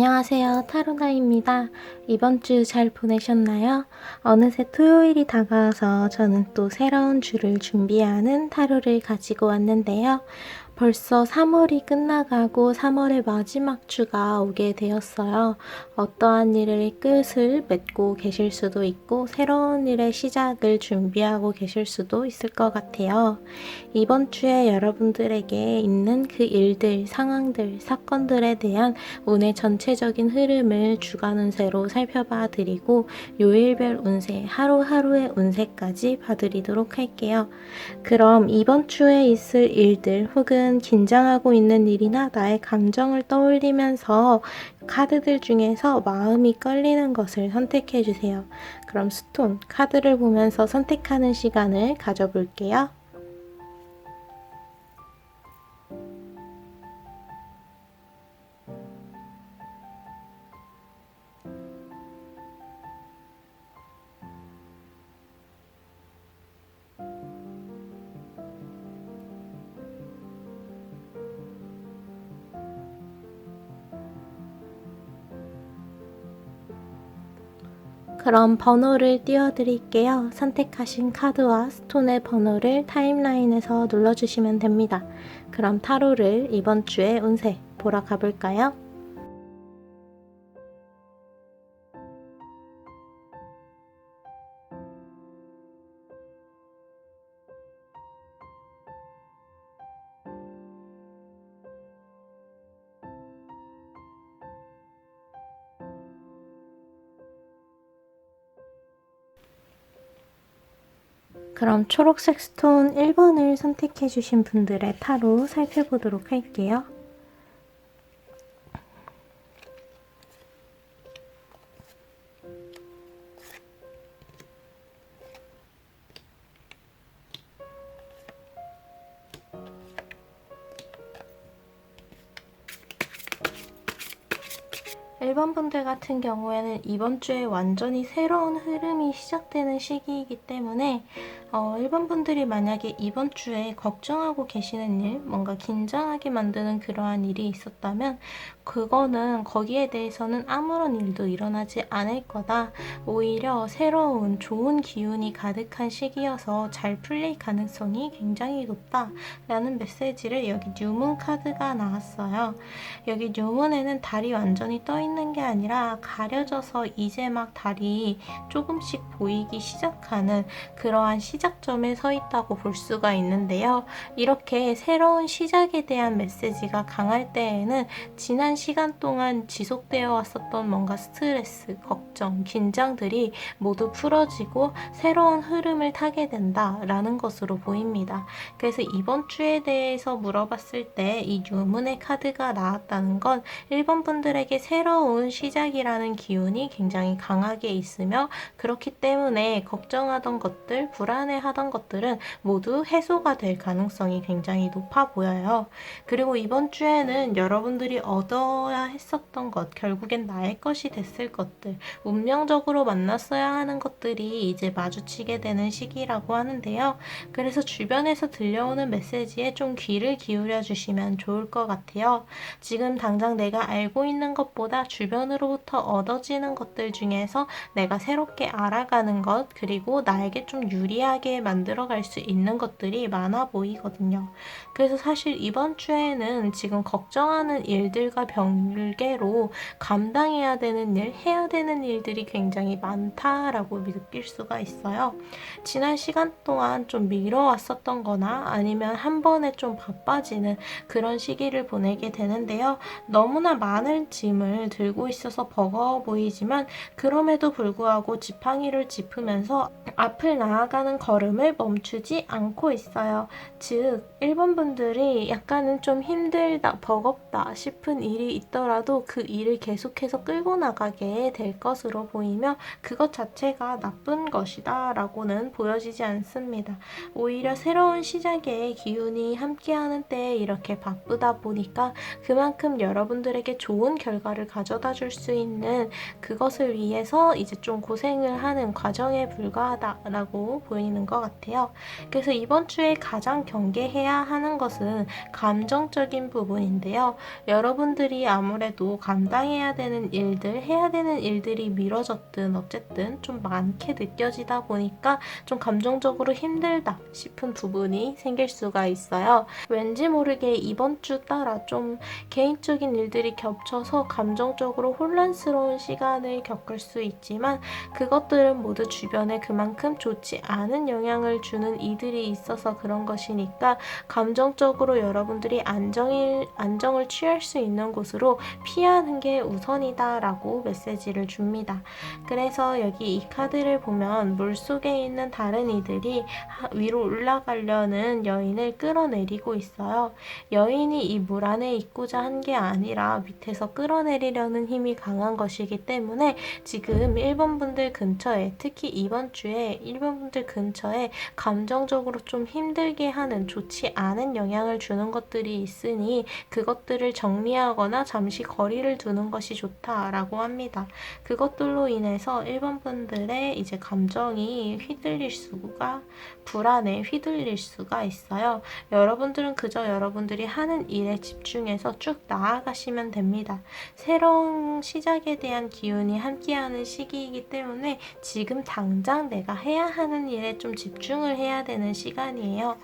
안녕하세요. 타로나입니다. 이번 주 잘 보내셨나요? 어느새 토요일이 다가와서 저는 또 새로운 주를 준비하는 타로를 가지고 왔는데요. 벌써 3월이 끝나가고 3월의 마지막 주가 오게 되었어요. 어떠한 일의 끝을 맺고 계실 수도 있고 새로운 일의 시작을 준비하고 계실 수도 있을 것 같아요. 이번 주에 여러분들에게 있는 그 일들, 상황들, 사건들에 대한 운의 전체적인 흐름을 주간 운세로 살펴봐 드리고 요일별 운세, 하루하루의 운세까지 봐드리도록 할게요. 그럼 이번 주에 있을 일들 혹은 긴장하고 있는 일이나 나의 감정을 떠올리면서 카드들 중에서 마음이 끌리는 것을 선택해 주세요. 그럼 스톤, 카드를 보면서 선택하는 시간을 가져볼게요. 그럼 번호를 띄워드릴게요. 선택하신 카드와 스톤의 번호를 타임라인에서 눌러주시면 됩니다. 그럼 타로를 이번 주의 운세 보러 가볼까요? 그럼 초록색 스톤 1번을 선택해 주신 분들의 타로 살펴보도록 할게요. 1번 분들 같은 경우에는 이번 주에 완전히 새로운 흐름이 시작되는 시기이기 때문에 1번 분들이 만약에 이번 주에 걱정하고 계시는 일, 뭔가 긴장하게 만드는 그러한 일이 있었다면 그거는 거기에 대해서는 아무런 일도 일어나지 않을 거다. 오히려 새로운 좋은 기운이 가득한 시기여서 잘 풀릴 가능성이 굉장히 높다. 라는 메시지를 여기 뉴문 카드가 나왔어요. 여기 뉴문에는 달이 완전히 떠 있는 게 아니라 가려져서 이제 막 달이 조금씩 보이기 시작하는 그러한 시작점에 서 있다고 볼 수가 있는데요. 이렇게 새로운 시작에 대한 메시지가 강할 때에는 지난 시간 동안 지속되어 왔었던 뭔가 스트레스, 걱정, 긴장들이 모두 풀어지고 새로운 흐름을 타게 된다라는 것으로 보입니다. 그래서 이번 주에 대해서 물어봤을 때 이 유문의 카드가 나왔다는 건 1번 분들에게 새로운 시작이라는 기운이 굉장히 강하게 있으며 그렇기 때문에 걱정하던 것들, 불안해하던 것들은 모두 해소가 될 가능성이 굉장히 높아 보여요. 그리고 이번 주에는 여러분들이 얻어야 했었던 것, 결국엔 나의 것이 됐을 것들, 운명적으로 만났어야 하는 것들이 이제 마주치게 되는 시기라고 하는데요. 그래서 주변에서 들려오는 메시지에 좀 귀를 기울여 주시면 좋을 것 같아요. 지금 당장 내가 알고 있는 것보다 주변으로부터 얻어지는 것들 중에서 내가 새롭게 알아가는 것, 그리고 나에게 좀 유리하게 만들어갈 수 있는 것들이 많아 보이거든요. 그래서 사실 이번 주에는 지금 걱정하는 일들과 별개로 감당해야 되는 일, 해야 되는 일들이 굉장히 많다라고 느낄 수가 있어요. 지난 시간 동안 좀 미뤄왔었던 거나 아니면 한 번에 좀 바빠지는 그런 시기를 보내게 되는데요. 너무나 많은 짐을 들고 있어서 버거워 보이지만 그럼에도 불구하고 지팡이를 짚으면서 앞을 나아가는 걸음을 멈추지 않고 있어요. 즉 1번 분들이 약간은 좀 힘들다, 버겁다 싶은 일이 있더라도 그 일을 계속해서 끌고 나가게 될 것으로 보이며 그것 자체가 나쁜 것이다 라고는 보여지지 않습니다. 오히려 새로운 시작의 기운이 함께하는 때에 이렇게 바쁘다 보니까 그만큼 여러분들에게 좋은 결과를 가져다 줄 수 있는 그것을 위해서 이제 좀 고생을 하는 과정에 불과하다라고 보입니다. 보이는 것 같아요. 그래서 이번 주에 가장 경계해야 하는 것은 감정적인 부분인데요. 여러분들이 아무래도 감당해야 되는 일들, 해야 되는 일들이 미뤄졌든 어쨌든 좀 많게 느껴지다 보니까 좀 감정적으로 힘들다 싶은 부분이 생길 수가 있어요. 왠지 모르게 이번 주 따라 좀 개인적인 일들이 겹쳐서 감정적으로 혼란스러운 시간을 겪을 수 있지만 그것들은 모두 주변에 그만큼 좋지 않은 영향을 주는 이들이 있어서 그런 것이니까 감정적으로 여러분들이 안정을 취할 수 있는 곳으로 피하는 게 우선이다 라고 메시지를 줍니다. 그래서 여기 이 카드를 보면 물속에 있는 다른 이들이 위로 올라가려는 여인을 끌어내리고 있어요. 여인이 이 물 안에 있고자 한 게 아니라 밑에서 끌어내리려는 힘이 강한 것이기 때문에 지금 1번 분들 근처에, 특히 이번 주에 1번 분들 근처에 감정적으로 좀 힘들게 하는, 좋지 않은 영향을 주는 것들이 있으니 그것들을 정리하거나 잠시 거리를 두는 것이 좋다라고 합니다. 그것들로 인해서 1번 분들의 이제 감정이 불안에 휘둘릴 수가 있어요. 여러분들은 그저 여러분들이 하는 일에 집중해서 쭉 나아가시면 됩니다. 새로운 시작에 대한 기운이 함께하는 시기이기 때문에 지금 당장 내가 해야 하는 일에 좀 집중을 해야 되는 시간이에요.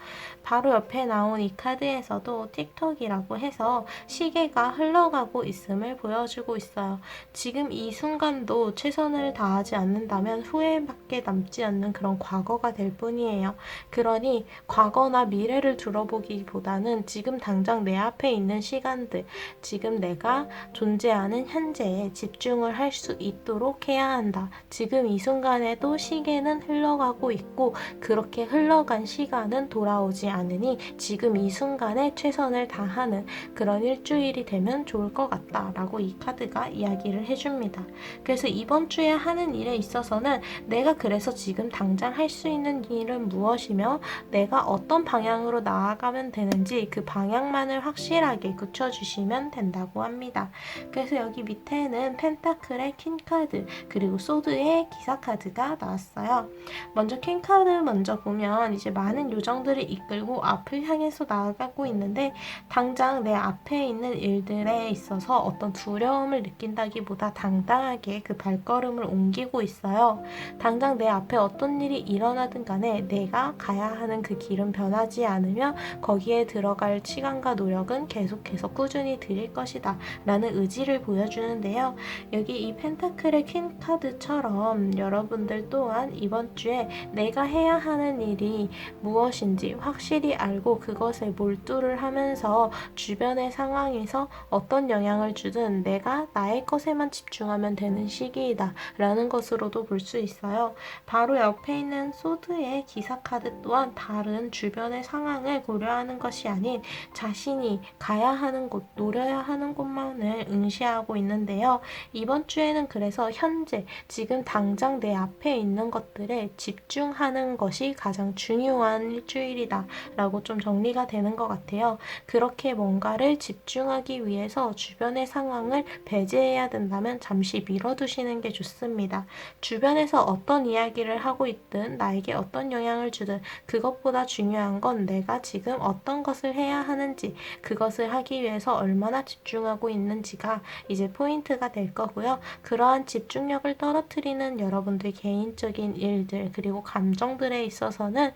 바로 옆에 나온 이 카드에서도 틱톡이라고 해서 시계가 흘러가고 있음을 보여주고 있어요. 지금 이 순간도 최선을 다하지 않는다면 후회밖에 남지 않는 그런 과거가 될 뿐이에요. 그러니 과거나 미래를 둘러보기보다는 지금 당장 내 앞에 있는 시간들, 지금 내가 존재하는 현재에 집중을 할 수 있도록 해야 한다. 지금 이 순간에도 시계는 흘러가고 있고 그렇게 흘러간 시간은 돌아오지 않으니 지금 이 순간에 최선을 다하는 그런 일주일이 되면 좋을 것 같다 라고 이 카드가 이야기를 해줍니다. 그래서 이번 주에 하는 일에 있어서는 내가 그래서 지금 당장 할 수 있는 일은 무엇이며 내가 어떤 방향으로 나아가면 되는지 그 방향만을 확실하게 굳혀주시면 된다고 합니다. 그래서 여기 밑에는 펜타클의 퀸카드 그리고 소드의 기사카드가 나왔어요. 먼저 퀸카드 먼저 보면 이제 많은 요정들을 이끌고 앞을 향해서 나아가고 있는데 당장 내 앞에 있는 일들에 있어서 어떤 두려움을 느낀다기보다 당당하게 그 발걸음을 옮기고 있어요. 당장 내 앞에 어떤 일이 일어나든 간에 내가 가야 하는 그 길은 변하지 않으며 거기에 들어갈 시간과 노력은 계속해서 꾸준히 드릴 것이다 라는 의지를 보여주는데요. 여기 이 펜타클의 퀸 카드처럼 여러분들 또한 이번 주에 내가 해야 하는 일이 무엇인지 확실히 알고 그것에 몰두를 하면서 주변의 상황에서 어떤 영향을 주든 내가 나의 것에만 집중하면 되는 시기이다 라는 것으로도 볼 수 있어요. 바로 옆에 있는 소드의 기사 카드 또한 다른 주변의 상황을 고려하는 것이 아닌 자신이 가야 하는 곳, 노려야 하는 곳만을 응시하고 있는데요. 이번 주에는 그래서 현재, 지금 당장 내 앞에 있는 것들에 집중하는 것이 가장 중요한 일주일이다 라고 좀 정리가 되는 것 같아요. 그렇게 뭔가를 집중하기 위해서 주변의 상황을 배제해야 된다면 잠시 밀어두시는 게 좋습니다. 주변에서 어떤 이야기를 하고 있든 나에게 어떤 영향을 주든 그것보다 중요한 건 내가 지금 어떤 것을 해야 하는지, 그것을 하기 위해서 얼마나 집중하고 있는지가 이제 포인트가 될 거고요. 그러한 집중력을 떨어뜨리는 여러분들 개인적인 일들 그리고 감정들에 있어서는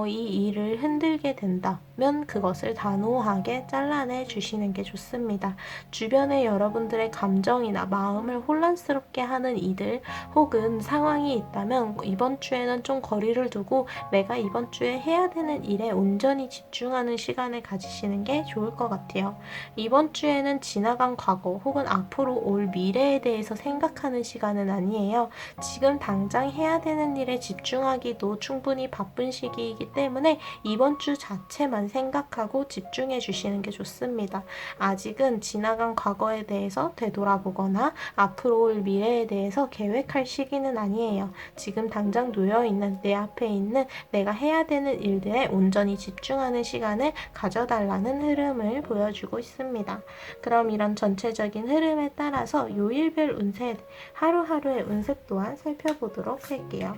이 일을 흔들게 된다면 그것을 단호하게 잘라내 주시는 게 좋습니다. 주변에 여러분들의 감정이나 마음을 혼란스럽게 하는 이들 혹은 상황이 있다면 이번 주에는 좀 거리를 두고 내가 이번 주에 해야 되는 일에 온전히 집중하는 시간을 가지시는 게 좋을 것 같아요. 이번 주에는 지나간 과거 혹은 앞으로 올 미래에 대해서 생각하는 시간은 아니에요. 지금 당장 해야 되는 일에 집중하기도 충분히 바쁜 시기이기 때문에 이번 주 자체만 생각하고 집중해 주시는 게 좋습니다. 아직은 지나간 과거에 대해서 되돌아보거나 앞으로 올 미래에 대해서 계획할 시기는 아니에요. 지금 당장 놓여있는 내 앞에 있는 내가 해야 되는 일들에 온전히 집중하는 시간을 가져달라는 흐름을 보여주고 있습니다. 그럼 이런 전체적인 흐름에 따라서 요일별 운세, 하루하루의 운세 또한 살펴보도록 할게요.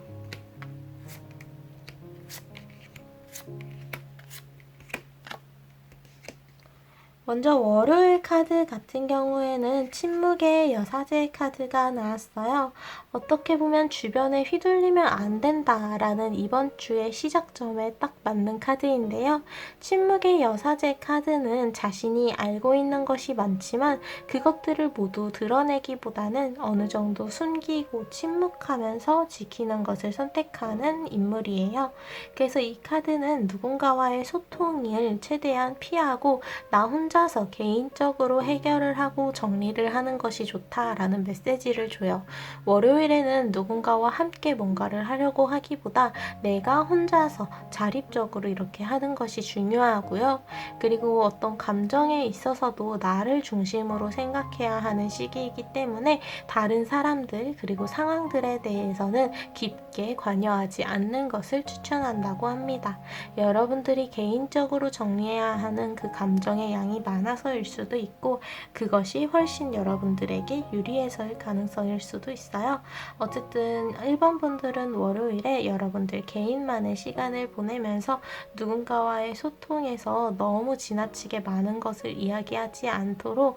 먼저 월요일 카드 같은 경우에는 침묵의 여사제 카드가 나왔어요. 어떻게 보면 주변에 휘둘리면 안 된다라는 이번 주의 시작점에 딱 맞는 카드인데요. 침묵의 여사제 카드는 자신이 알고 있는 것이 많지만 그것들을 모두 드러내기보다는 어느 정도 숨기고 침묵하면서 지키는 것을 선택하는 인물이에요. 그래서 이 카드는 누군가와의 소통을 최대한 피하고 나 혼자서 개인적으로 해결을 하고 정리를 하는 것이 좋다라는 메시지를 줘요. 월요일에는 누군가와 함께 뭔가를 하려고 하기보다 내가 혼자서 자립적으로 이렇게 하는 것이 중요하고요. 그리고 어떤 감정에 있어서도 나를 중심으로 생각해야 하는 시기이기 때문에 다른 사람들 그리고 상황들에 대해서는 깊게 관여하지 않는 것을 추천한다고 합니다. 여러분들이 개인적으로 정리해야 하는 그 감정의 양이 많아서일 수도 있고 그것이 훨씬 여러분들에게 유리해서일 가능성일 수도 있어요. 어쨌든 1번 분들은 월요일에 여러분들 개인만의 시간을 보내면서 누군가와의 소통에서 너무 지나치게 많은 것을 이야기하지 않도록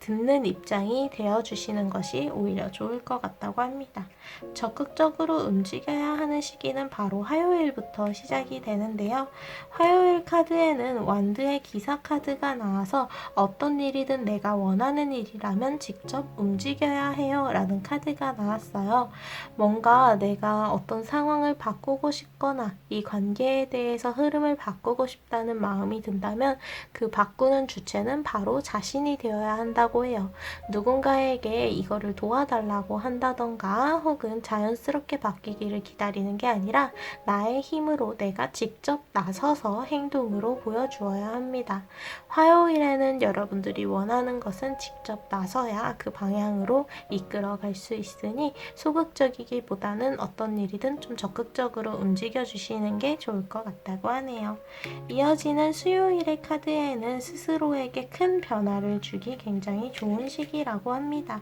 듣는 입장이 되어주시는 것이 오히려 좋을 것 같다고 합니다. 적극적으로 움직여야 하는 시기는 바로 화요일부터 시작이 되는데요. 화요일 카드에는 완드의 기사 카드가 나와서 어떤 일이든 내가 원하는 일이라면 직접 움직여야 해요 라는 카드가 나왔어요. 뭔가 내가 어떤 상황을 바꾸고 싶거나 이 관계에 대해서 흐름을 바꾸고 싶다는 마음이 든다면 그 바꾸는 주체는 바로 자신이 되어야 한다고 해요. 누군가에게 이거를 도와달라고 한다던가 혹은 자연스럽게 바뀌기를 기다리는 게 아니라 나의 힘으로 내가 직접 나서서 행동으로 보여주어야 합니다. 화요일에는 여러분들이 원하는 것은 직접 나서야 그 방향으로 이끌어갈 수 있으니 소극적이기보다는 어떤 일이든 좀 적극적으로 움직여 주시는 게 좋을 것 같다고 하네요. 이어지는 수요일의 카드에는 스스로에게 큰 변화를 주기 굉장히 좋은 시기라고 합니다.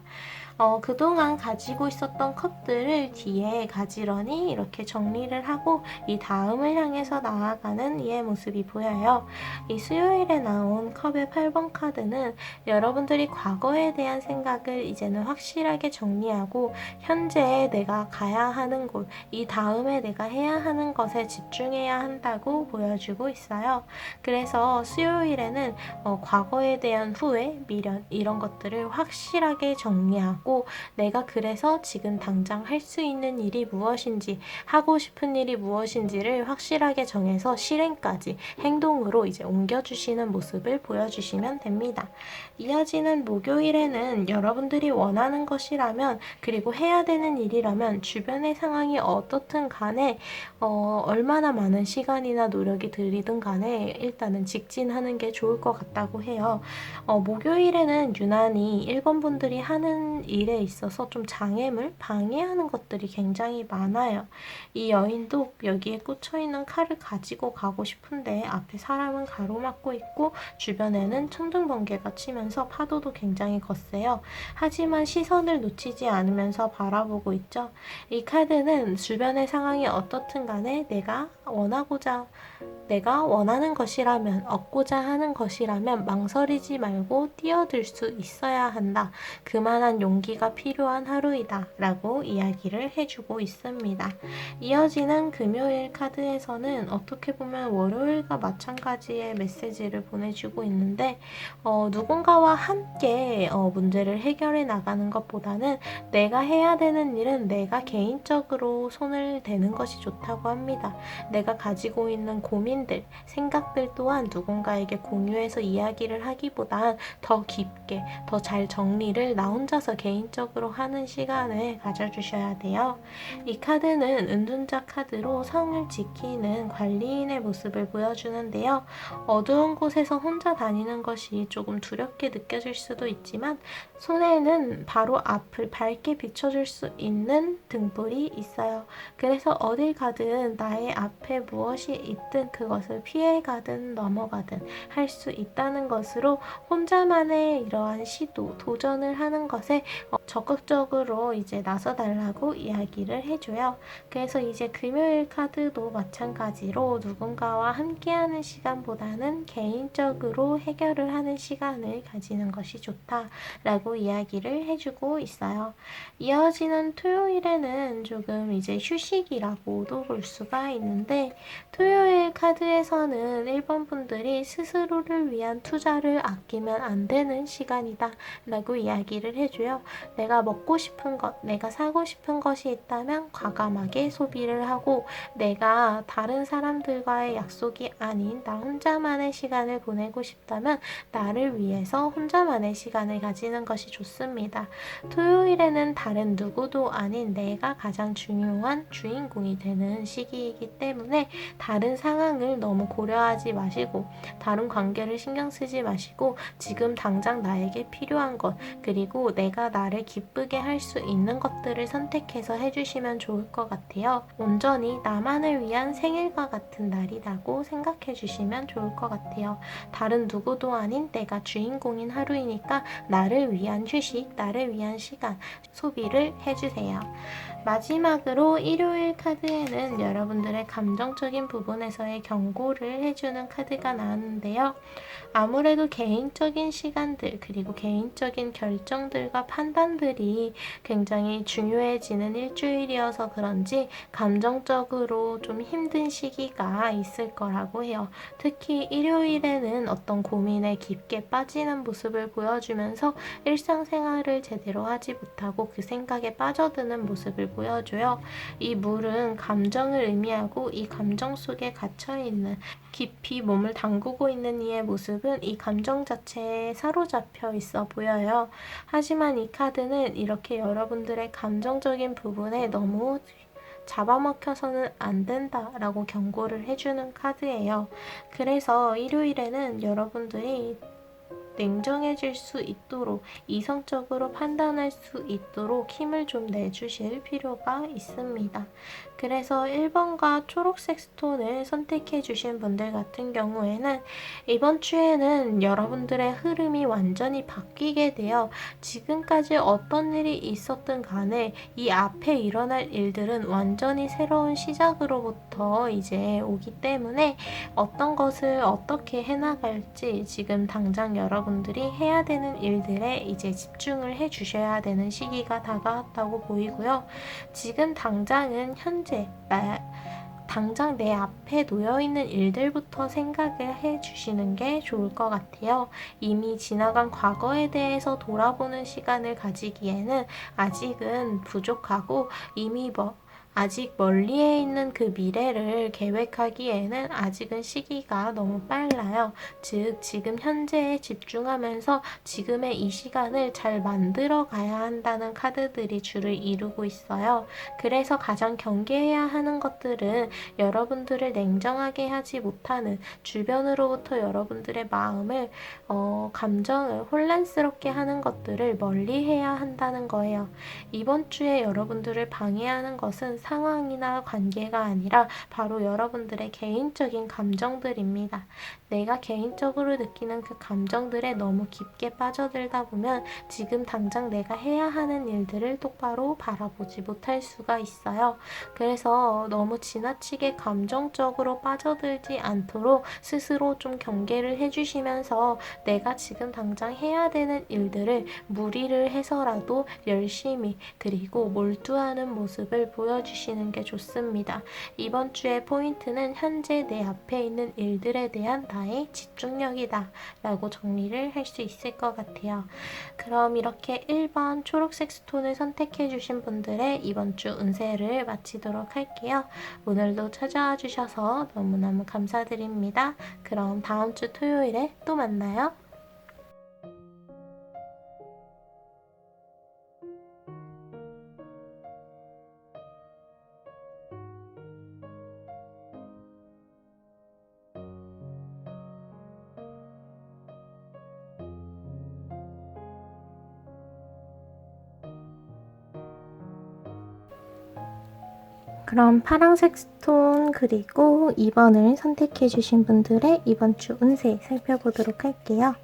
그동안 가지고 있었던 컵들을 뒤에 가지런히 이렇게 정리를 하고 이 다음을 향해서 나아가는 이의 모습이 보여요. 이 수요일에 나온 컵의 8번 카드는 여러분들이 과거에 대한 생각을 이제는 확실하게 정리하고 현재 내가 가야 하는 곳, 이 다음에 내가 해야 하는 것에 집중해야 한다고 보여주고 있어요. 그래서 수요일에는 과거에 대한 후회, 미련 이런 것들을 확실하게 정리하고 내가 그래서 지금 당장 할 수 있는 일이 무엇인지 하고 싶은 일이 무엇인지를 확실하게 정해서 실행까지 행동으로 이제 옮겨주시는 모습을 보여주시면 됩니다. 이어지는 목요일에는 여러분들이 원하는 것이라면 그리고 해야 되는 일이라면 주변의 상황이 어떻든 간에 얼마나 많은 시간이나 노력이 들이든 간에 일단은 직진하는 게 좋을 것 같다고 해요. 목요일에는 유난히 1번 분들이 하는 일에 있어서 좀 장애물, 방해하는 것들이 굉장히 많아요. 이 여인도 여기에 꽂혀있는 칼을 가지고 가고 싶은데 앞에 사람은 가로막고 있고 주변에는 천둥번개가 치면서 파도도 굉장히 거세요. 하지만 시선을 놓치지 않으면서 바라보고 있죠. 이 카드는 주변의 상황이 어떻든 간에 내가 원하는 것이라면, 얻고자 하는 것이라면 망설이지 말고 뛰어들 수 있어야 한다. 그만한 용기가 필요한 하루이다. 라고 이야기를 해주고 있습니다. 이어지는 금요일 카드에서는 어떻게 보면 월요일과 마찬가지의 메시지를 보내주고 있는데, 누군가와 함께 문제를 해결해 나가는 것보다는 내가 해야 되는 일은 내가 개인적으로 손을 대는 것이 좋다고 합니다. 내가 가지고 있는 고민들, 생각들 또한 누군가에게 공유해서 이야기를 하기보단 더 깊게, 더 잘 정리를 나 혼자서 개인적으로 하는 시간을 가져주셔야 돼요. 이 카드는 은둔자 카드로 성을 지키는 관리인의 모습을 보여주는데요. 어두운 곳에서 혼자 다니는 것이 조금 두렵게 느껴질 수도 있지만 손에는 바로 앞을 밝게 비춰줄 수 있는 등불이 있어요. 그래서 어딜 가든 나의 앞에 무엇이 있든 그것을 피해가든 넘어가든 할 수 있다는 것으로 혼자만의 이러한 시도, 도전을 하는 것에 적극적으로 이제 나서달라고 이야기를 해줘요. 그래서 이제 금요일 카드도 마찬가지로 누군가와 함께하는 시간보다는 개인적으로 해결을 하는 시간을 가지는 것이 좋다라고 이야기를 해주고 있어요. 이어지는 토요일에는 조금 이제 휴식이라고도 볼 수가 있는데, 토요일 카드에서는 1번 분들이 스스로를 위한 투자를 아끼면 안 되는 시간이다 라고 이야기를 해줘요. 내가 먹고 싶은 것, 내가 사고 싶은 것이 있다면 과감하게 소비를 하고, 내가 다른 사람들과의 약속이 아닌 나 혼자만의 시간을 보내고 싶다면 나를 위해서 혼자만의 시간을 가지는 것이 좋습니다. 토요일에는 다른 누구도 아닌 내가 가장 중요한 주인공이 되는 시기이기 때문에 다른 상황을 너무 고려하지 마시고, 다른 관계를 신경 쓰지 마시고, 지금 당장 나에게 필요한 것, 그리고 내가 나를 기쁘게 할 수 있는 것들을 선택해서 해주시면 좋을 것 같아요. 온전히 나만을 위한 생일과 같은 날이라고 생각해 주시면 좋을 것 같아요. 다른 누구도 아닌 내가 주인공인 하루이니까 나를 위한 휴식, 나를 위한 시간, 소비를 해주세요. 마지막으로 일요일 카드에는 여러분들의 감정적인 부분에서의 경고를 해주는 카드가 나왔는데요. 아무래도 개인적인 시간들, 그리고 개인적인 결정들과 판단들이 굉장히 중요해지는 일주일이어서 그런지 감정적으로 좀 힘든 시기가 있을 거라고 해요. 특히 일요일에는 어떤 고민에 깊게 빠지는 모습을 보여주면서 일상생활을 제대로 하지 못하고 그 생각에 빠져드는 모습을 보여줘요. 이 물은 감정을 의미하고, 이 감정 속에 갇혀있는, 깊이 몸을 담그고 있는 이의 모습은 이 감정 자체에 사로잡혀 있어 보여요. 하지만 이 카드는 이렇게 여러분들의 감정적인 부분에 너무 잡아먹혀서는 안 된다라고 경고를 해주는 카드예요. 그래서 일요일에는 여러분들이 냉정해질 수 있도록, 이성적으로 판단할 수 있도록 힘을 좀 내주실 필요가 있습니다. 그래서 1번과 초록색 스톤을 선택해 주신 분들 같은 경우에는 이번 주에는 여러분들의 흐름이 완전히 바뀌게 되어 지금까지 어떤 일이 있었든 간에 이 앞에 일어날 일들은 완전히 새로운 시작으로부터 이제 오기 때문에 어떤 것을 어떻게 해나갈지 지금 당장 여러분들이 해야 되는 일들에 이제 집중을 해 주셔야 되는 시기가 다가왔다고 보이고요. 지금 당장은 당장 내 앞에 놓여있는 일들부터 생각을 해주시는 게 좋을 것 같아요. 이미 지나간 과거에 대해서 돌아보는 시간을 가지기에는 아직은 부족하고, 이미 아직 멀리에 있는 그 미래를 계획하기에는 아직은 시기가 너무 빨라요. 즉, 지금 현재에 집중하면서 지금의 이 시간을 잘 만들어 가야 한다는 카드들이 주를 이루고 있어요. 그래서 가장 경계해야 하는 것들은 여러분들을 냉정하게 하지 못하는, 주변으로부터 여러분들의 마음을, 감정을 혼란스럽게 하는 것들을 멀리해야 한다는 거예요. 이번 주에 여러분들을 방해하는 것은 상황이나 관계가 아니라 바로 여러분들의 개인적인 감정들입니다. 내가 개인적으로 느끼는 그 감정들에 너무 깊게 빠져들다 보면 지금 당장 내가 해야 하는 일들을 똑바로 바라보지 못할 수가 있어요. 그래서 너무 지나치게 감정적으로 빠져들지 않도록 스스로 좀 경계를 해주시면서 내가 지금 당장 해야 되는 일들을 무리를 해서라도 열심히, 그리고 몰두하는 모습을 보여주시는 게 좋습니다. 이번 주의 포인트는 현재 내 앞에 있는 일들에 대한 나의 집중력이다 라고 정리를 할 수 있을 것 같아요. 그럼 이렇게 1번 초록색 스톤을 선택해 주신 분들의 이번 주 운세를 마치도록 할게요. 오늘도 찾아와 주셔서 너무너무 감사드립니다. 그럼 다음 주 토요일에 또 만나요. 그럼 파란색 스톤 그리고 2번을 선택해 주신 분들의 이번 주 운세 살펴보도록 할게요.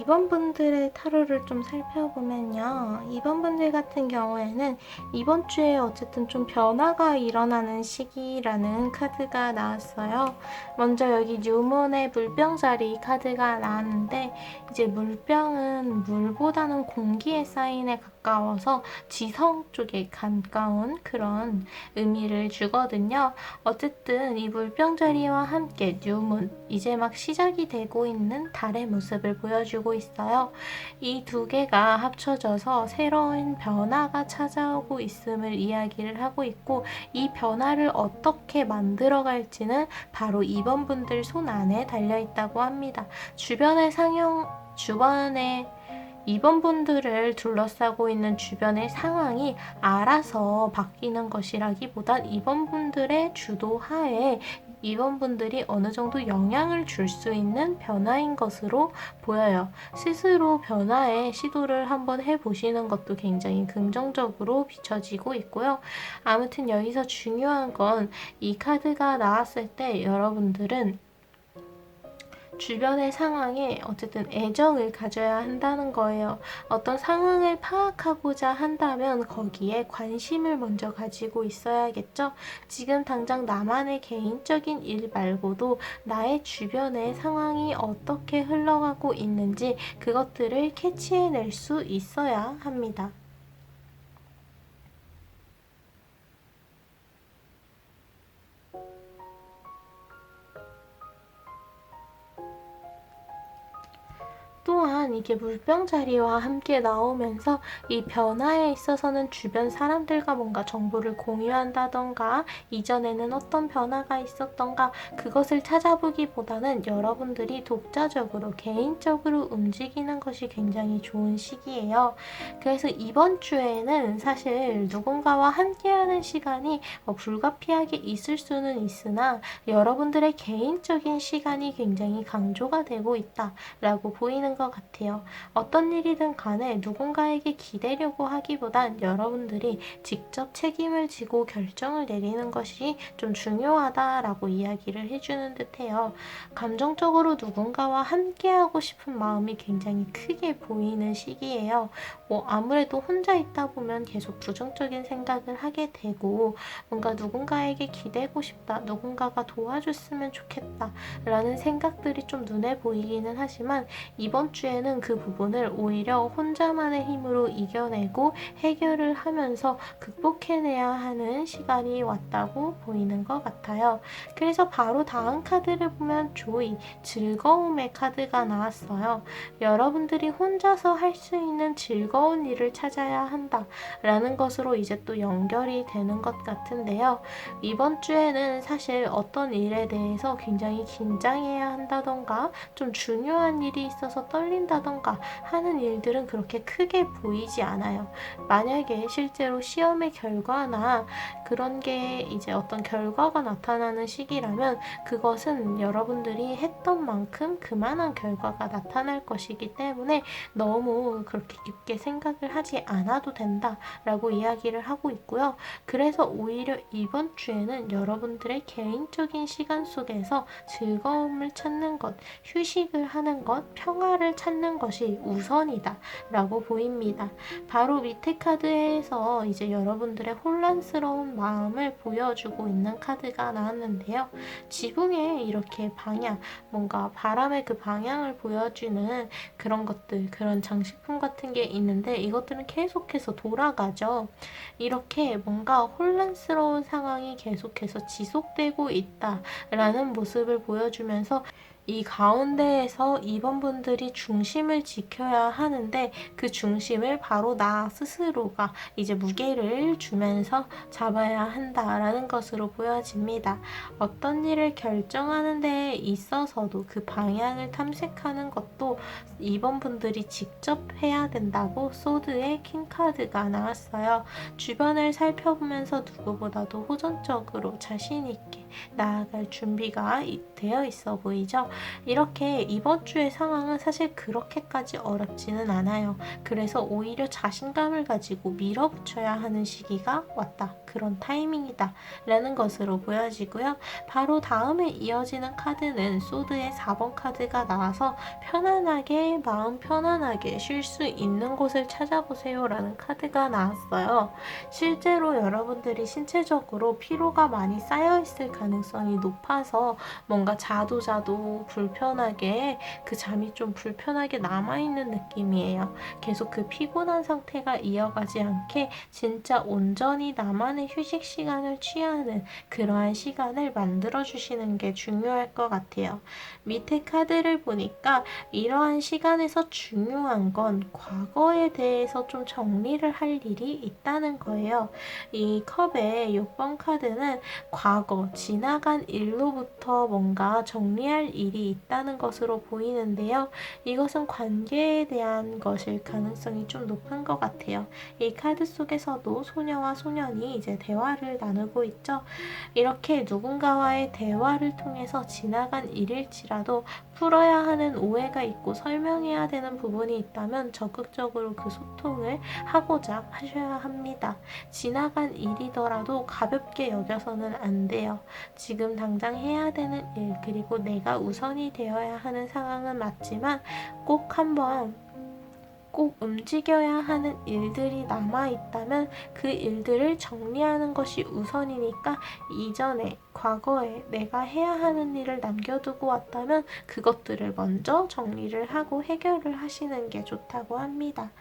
2번 분들의 타로를 좀 살펴보면요. 2번 분들 같은 경우에는 이번 주에 어쨌든 좀 변화가 일어나는 시기라는 카드가 나왔어요. 먼저 여기 뉴문의 물병자리 카드가 나왔는데 이제 물병은 물보다는 공기의 사인에 가까워서 지성 쪽에 가까운 그런 의미를 주거든요. 어쨌든 이 물병자리와 함께 뉴문, 이제 막 시작이 되고 있는 달의 모습을 보여주고 있어요. 이 두 개가 합쳐져서 새로운 변화가 찾아오고 있음을 이야기를 하고 있고, 이 변화를 어떻게 만들어갈지는 바로 2번 분들 손 안에 달려있다고 합니다. 주변의 2번 분들을 둘러싸고 있는 주변의 상황이 알아서 바뀌는 것이라기보단 2번 분들의 주도하에 2번 분들이 어느 정도 영향을 줄 수 있는 변화인 것으로 보여요. 스스로 변화에 시도를 한번 해보시는 것도 굉장히 긍정적으로 비춰지고 있고요. 아무튼 여기서 중요한 건 이 카드가 나왔을 때 여러분들은 주변의 상황에 어쨌든 애정을 가져야 한다는 거예요. 어떤 상황을 파악하고자 한다면 거기에 관심을 먼저 가지고 있어야겠죠. 지금 당장 나만의 개인적인 일 말고도 나의 주변의 상황이 어떻게 흘러가고 있는지 그것들을 캐치해낼 수 있어야 합니다. 또한 이게 물병자리와 함께 나오면서 이 변화에 있어서는 주변 사람들과 뭔가 정보를 공유한다던가 이전에는 어떤 변화가 있었던가 그것을 찾아보기보다는 여러분들이 독자적으로 개인적으로 움직이는 것이 굉장히 좋은 시기예요. 그래서 이번 주에는 사실 누군가와 함께하는 시간이 불가피하게 있을 수는 있으나 여러분들의 개인적인 시간이 굉장히 강조가 되고 있다라고 보이는 것 같아요. 어떤 일이든 간에 누군가에게 기대려고 하기보단 여러분들이 직접 책임을 지고 결정을 내리는 것이 좀 중요하다라고 이야기를 해주는 듯해요. 감정적으로 누군가와 함께하고 싶은 마음이 굉장히 크게 보이는 시기예요. 아무래도 혼자 있다 보면 계속 부정적인 생각을 하게 되고 뭔가 누군가에게 기대고 싶다, 누군가가 도와줬으면 좋겠다 라는 생각들이 좀 눈에 보이기는 하지만 이번 주에는 그 부분을 오히려 혼자만의 힘으로 이겨내고 해결을 하면서 극복해내야 하는 시간이 왔다고 보이는 것 같아요. 그래서 바로 다음 카드를 보면 조이, 즐거움의 카드가 나왔어요. 여러분들이 혼자서 할 수 있는 즐거운 일을 찾아야 한다 라는 것으로 이제 또 연결이 되는 것 같은데요. 이번 주에는 사실 어떤 일에 대해서 굉장히 긴장해야 한다던가 좀 중요한 일이 있어서 떨린다던가 하는 일들은 그렇게 크게 보이지 않아요. 만약에 실제로 시험의 결과나 그런 게 이제 어떤 결과가 나타나는 시기라면 그것은 여러분들이 했던 만큼 그만한 결과가 나타날 것이기 때문에 너무 그렇게 깊게 생각을 하지 않아도 된다라고 이야기를 하고 있고요. 그래서 오히려 이번 주에는 여러분들의 개인적인 시간 속에서 즐거움을 찾는 것, 휴식을 하는 것, 평화를 찾는 것이 우선이다 라고 보입니다. 바로 밑에 카드에서 이제 여러분들의 혼란스러운 마음을 보여주고 있는 카드가 나왔는데요. 지붕에 이렇게 방향, 뭔가 바람의 그 방향을 보여주는 그런 것들, 그런 장식품 같은 게 있는데 이것들은 계속해서 돌아가죠. 이렇게 뭔가 혼란스러운 상황이 계속해서 지속되고 있다라는 모습을 보여주면서 이 가운데에서 2번 분들이 중심을 지켜야 하는데 그 중심을 바로 나 스스로가 이제 무게를 주면서 잡아야 한다라는 것으로 보여집니다. 어떤 일을 결정하는 데 있어서도 그 방향을 탐색하는 것도 2번 분들이 직접 해야 된다고 소드의 킹카드가 나왔어요. 주변을 살펴보면서 누구보다도 호전적으로 자신있게 나아갈 준비가 되어 있어 보이죠. 이렇게 이번 주의 상황은 사실 그렇게까지 어렵지는 않아요. 그래서 오히려 자신감을 가지고 밀어붙여야 하는 시기가 왔다. 그런 타이밍이다. 라는 것으로 보여지고요. 바로 다음에 이어지는 카드는 소드의 4번 카드가 나와서 편안하게, 마음 편안하게 쉴 수 있는 곳을 찾아보세요 라는 카드가 나왔어요. 실제로 여러분들이 신체적으로 피로가 많이 쌓여있을 가능성이 높아서 뭔가 자도 불편하게, 그 잠이 좀 불편하게 남아있는 느낌이에요. 계속 그 피곤한 상태가 이어가지 않게 진짜 온전히 나만의 휴식 시간을 취하는 그러한 시간을 만들어주시는 게 중요할 것 같아요. 밑에 카드를 보니까 이러한 시간에서 중요한 건 과거에 대해서 좀 정리를 할 일이 있다는 거예요. 이 컵의 6번 카드는 과거, 지나간 일로부터 뭔가 정리할 일이 있다는 것으로 보이는데요. 이것은 관계에 대한 것일 가능성이 좀 높은 것 같아요. 이 카드 속에서도 소녀와 소년이 이제 대화를 나누고 있죠. 이렇게 누군가와의 대화를 통해서 지나간 일일지라도 풀어야 하는 오해가 있고 설명해야 되는 부분이 있다면 적극적으로 그 소통을 하고자 하셔야 합니다. 지나간 일이더라도 가볍게 여겨서는 안 돼요. 지금 당장 해야 되는 일, 그리고 내가 우선이 되어야 하는 상황은 맞지만 꼭 움직여야 하는 일들이 남아있다면 그 일들을 정리하는 것이 우선이니까 이전에, 과거에 내가 해야 하는 일을 남겨두고 왔다면 그것들을 먼저 정리를 하고 해결을 하시는 게 좋다고 합니다.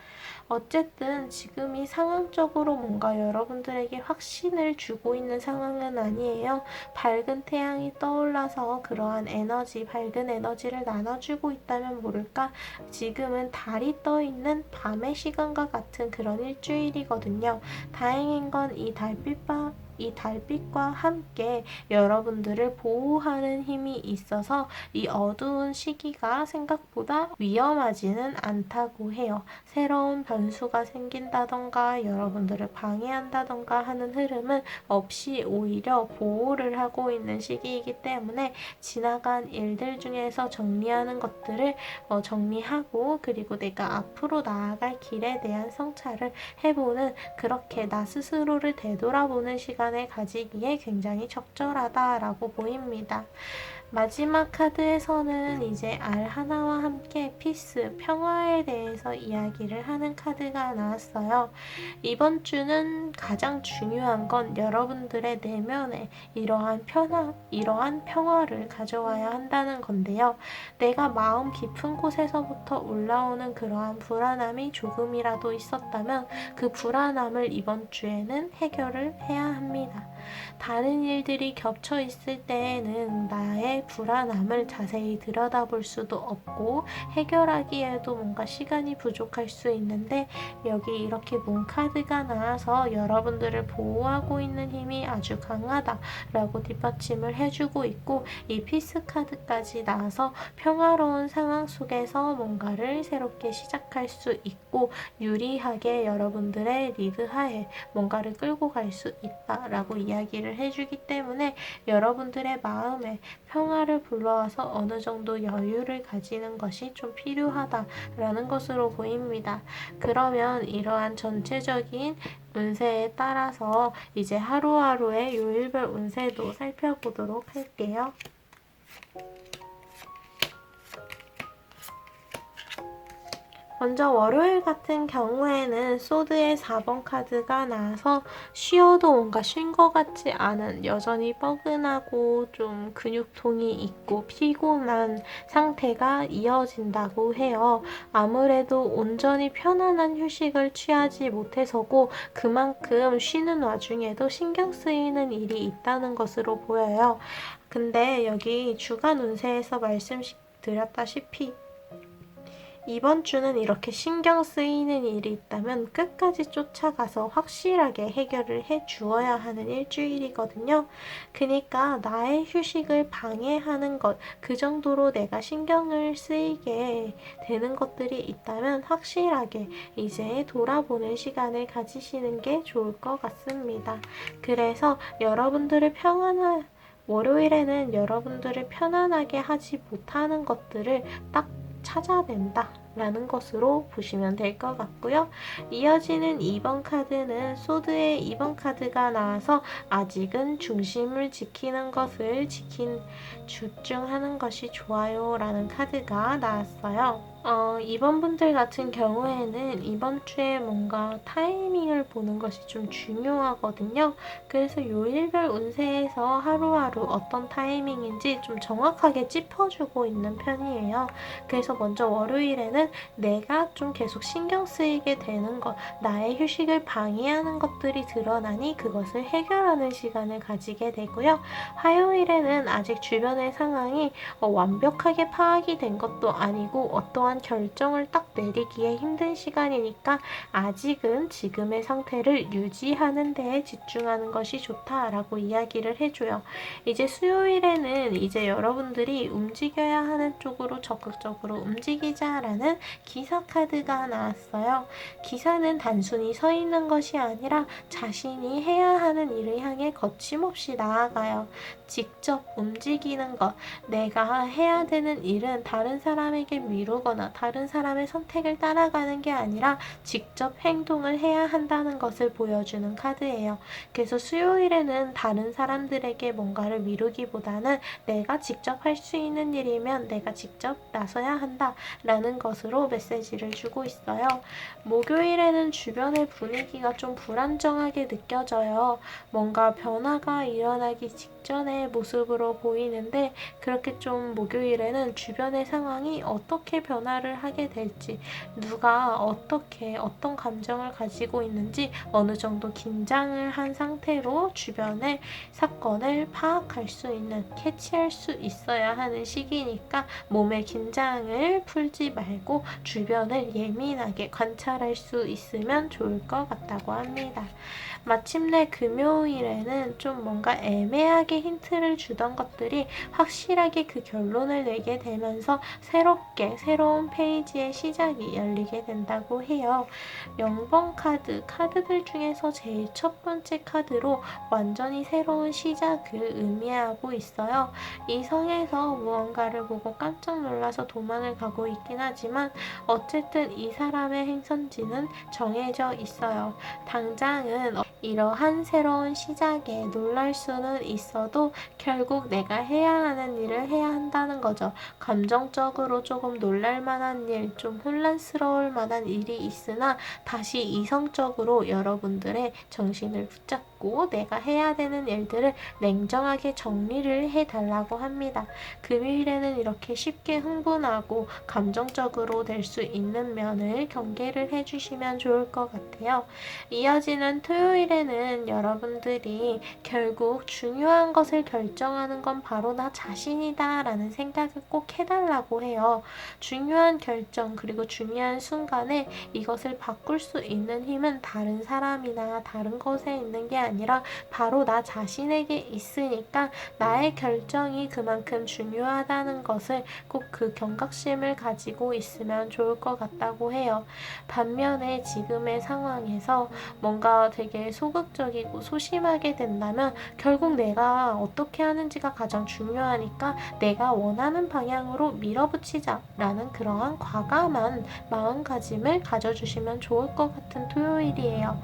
어쨌든 지금이 상황적으로 뭔가 여러분들에게 확신을 주고 있는 상황은 아니에요. 밝은 태양이 떠올라서 그러한 에너지, 밝은 에너지를 나눠주고 있다면 모를까 지금은 달이 떠있는 밤의 시간과 같은 그런 일주일이거든요. 다행인 건 이 달빛과 함께 여러분들을 보호하는 힘이 있어서 이 어두운 시기가 생각보다 위험하지는 않다고 해요. 새로운 변수가 생긴다던가 여러분들을 방해한다던가 하는 흐름은 없이 오히려 보호를 하고 있는 시기이기 때문에 지나간 일들 중에서 정리하는 것들을 정리하고, 그리고 내가 앞으로 나아갈 길에 대한 성찰을 해보는, 그렇게 나 스스로를 되돌아보는 시간을 가지기에 굉장히 적절하다라고 보입니다. 마지막 카드에서는 이제 알 하나와 함께 피스, 평화에 대해서 이야기를 하는 카드가 나왔어요. 이번 주는 가장 중요한 건 여러분들의 내면에 이러한 평화를 가져와야 한다는 건데요. 내가 마음 깊은 곳에서부터 올라오는 그러한 불안함이 조금이라도 있었다면 그 불안함을 이번 주에는 해결을 해야 합니다. 다른 일들이 겹쳐 있을 때에는 나의 불안함을 자세히 들여다볼 수도 없고 해결하기에도 뭔가 시간이 부족할 수 있는데, 여기 이렇게 문 카드가 나와서 여러분들을 보호하고 있는 힘이 아주 강하다라고 뒷받침을 해주고 있고, 이 피스 카드까지 나와서 평화로운 상황 속에서 뭔가를 새롭게 시작할 수 있고 유리하게 여러분들의 리드하에 뭔가를 끌고 갈 수 있다라고 이야기를 해주기 때문에 여러분들의 마음에 평화를 불러와서 어느 정도 여유를 가지는 것이 좀 필요하다라는 것으로 보입니다. 그러면 이러한 전체적인 운세에 따라서 이제 하루하루의 요일별 운세도 살펴보도록 할게요. 먼저 월요일 같은 경우에는 소드의 4번 카드가 나와서 쉬어도 뭔가 쉰 것 같지 않은, 여전히 뻐근하고 좀 근육통이 있고 피곤한 상태가 이어진다고 해요. 아무래도 온전히 편안한 휴식을 취하지 못해서고 그만큼 쉬는 와중에도 신경 쓰이는 일이 있다는 것으로 보여요. 근데 여기 주간 운세에서 말씀드렸다시피 이번 주는 이렇게 신경 쓰이는 일이 있다면 끝까지 쫓아가서 확실하게 해결을 해 주어야 하는 일주일이거든요. 그러니까 나의 휴식을 방해하는 것, 그 정도로 내가 신경을 쓰이게 되는 것들이 있다면 확실하게 이제 돌아보는 시간을 가지시는 게 좋을 것 같습니다. 그래서 여러분들을 월요일에는 여러분들을 편안하게 하지 못하는 것들을 딱 찾아낸다 라는 것으로 보시면 될 것 같고요. 이어지는 2번 카드는 소드의 2번 카드가 나와서 아직은 중심을 지키는 것을 집중하는 것이 좋아요 라는 카드가 나왔어요. 이번 분들 같은 경우에는 이번 주에 뭔가 타이밍을 보는 것이 좀 중요하거든요. 그래서 요일별 운세에서 하루하루 어떤 타이밍인지 좀 정확하게 짚어주고 있는 편이에요. 그래서 먼저 월요일에는 내가 좀 계속 신경 쓰이게 되는 것, 나의 휴식을 방해하는 것들이 드러나니 그것을 해결하는 시간을 가지게 되고요. 화요일에는 아직 주변의 상황이 완벽하게 파악이 된 것도 아니고 어떠한 결정을 딱 내리기에 힘든 시간이니까 아직은 지금의 상태를 유지하는 데에 집중하는 것이 좋다라고 이야기를 해줘요. 이제 수요일에는 이제 여러분들이 움직여야 하는 쪽으로 적극적으로 움직이자라는 기사 카드가 나왔어요. 기사는 단순히 서 있는 것이 아니라 자신이 해야 하는 일을 향해 거침없이 나아가요. 직접 움직이는 것, 내가 해야 되는 일은 다른 사람에게 미루거나 다른 사람의 선택을 따라가는 게 아니라 직접 행동을 해야 한다는 것을 보여주는 카드예요. 그래서 수요일에는 다른 사람들에게 뭔가를 미루기보다는 내가 직접 할 수 있는 일이면 내가 직접 나서야 한다라는 것으로 메시지를 주고 있어요. 목요일에는 주변의 분위기가 좀 불안정하게 느껴져요. 뭔가 변화가 일어나기 직전의 모습으로 보이는데 그렇게 좀 목요일에는 주변의 상황이 어떻게 변화를 하게 될지, 누가 어떻게 어떤 감정을 가지고 있는지 어느 정도 긴장을 한 상태로 주변의 사건을 파악할 수 있는, 캐치할 수 있어야 하는 시기니까 몸의 긴장을 풀지 말고 주변을 예민하게 관찰할 수 있으면 좋을 것 같다고 합니다. 마침내 금요일에는 좀 뭔가 애매하게 힌트를 주던 것들이 확실하게 그 결론을 내게 되면서 새롭게 새로운 페이지의 시작이 열리게 된다고 해요. 0번 카드들 중에서 제일 첫 번째 카드로 완전히 새로운 시작을 의미하고 있어요. 이 성에서 무언가를 보고 깜짝 놀라서 도망을 가고 있긴 하지만 어쨌든 이 사람의 행선지는 정해져 있어요. 당장은 이러한 새로운 시작에 놀랄 수는 있어도 결국 내가 해야 하는 일을 해야 한다는 거죠. 감정적으로 조금 놀랄 만한 일, 좀 혼란스러울 만한 일이 있으나 다시 이성적으로 여러분들의 정신을 붙잡고 내가 해야 되는 일들을 냉정하게 정리를 해달라고 합니다. 금요일에는 이렇게 쉽게 흥분하고 감정적으로 될 수 있는 면을 경계를 해주시면 좋을 것 같아요. 이어지는 토요일에는 여러분들이 결국 중요한 것을 결정하는 건 바로 나 자신이다 라는 생각을 꼭 해달라고 해요. 중요한 결정 그리고 중요한 순간에 이것을 바꿀 수 있는 힘은 다른 사람이나 다른 것에 있는 게 아니라 바로 나 자신에게 있으니까 나의 결정이 그만큼 중요하다는 것을 꼭 그 경각심을 가지고 있으면 좋을 것 같다고 해요. 반면에 지금의 상황에서 뭔가 되게 소극적이고 소심하게 된다면 결국 내가 어떻게 하는지가 가장 중요하니까 내가 원하는 방향으로 밀어붙이자 라는 그러한 과감한 마음가짐을 가져주시면 좋을 것 같은 토요일이에요.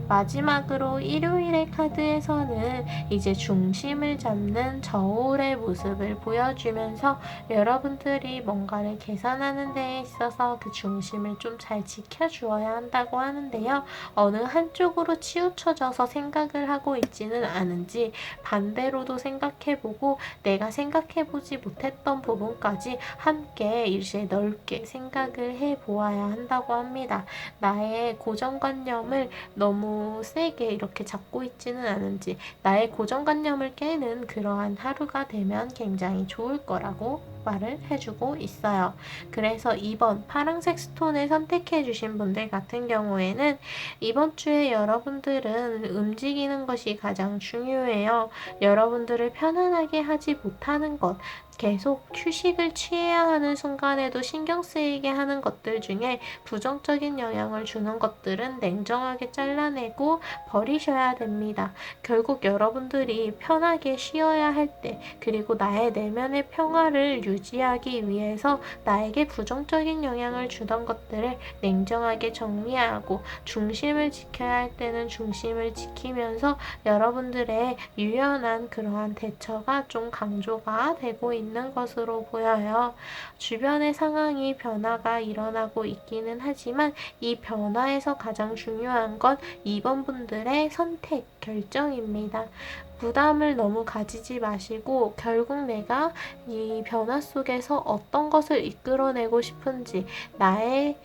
마지막으로 일요일의 카드에서는 이제 중심을 잡는 저울의 모습을 보여주면서 여러분들이 뭔가를 계산하는 데에 있어서 그 중심을 좀 잘 지켜주어야 한다고 하는데요. 어느 한쪽으로 치우쳐져서 생각을 하고 있지는 않은지 반대로도 생각해보고 내가 생각해보지 못했던 부분까지 함께 이제 넓게 생각을 해보아야 한다고 합니다. 나의 고정관념을 너무 세게 이렇게 잡고 있지는 않은지 나의 고정관념을 깨는 그러한 하루가 되면 굉장히 좋을 거라고 촉발을 해주고 있어요. 그래서 이번 파란색 스톤을 선택해 주신 분들 같은 경우에는 이번 주에 여러분들은 움직이는 것이 가장 중요해요. 여러분들을 편안하게 하지 못하는 것, 계속 휴식을 취해야 하는 순간에도 신경 쓰이게 하는 것들 중에 부정적인 영향을 주는 것들은 냉정하게 잘라내고 버리셔야 됩니다. 결국 여러분들이 편하게 쉬어야 할 때, 그리고 나의 내면의 평화를 유지하기 위해서 나에게 부정적인 영향을 주던 것들을 냉정하게 정리하고 중심을 지켜야 할 때는 중심을 지키면서 여러분들의 유연한 그러한 대처가 좀 강조가 되고 있는 것으로 보여요. 주변의 상황이 변화가 일어나고 있기는 하지만 이 변화에서 가장 중요한 건 이번 분들의 선택, 결정입니다. 부담을 너무 가지지 마시고 결국 내가 이 변화 속에서 어떤 것을 이끌어내고 싶은지 나의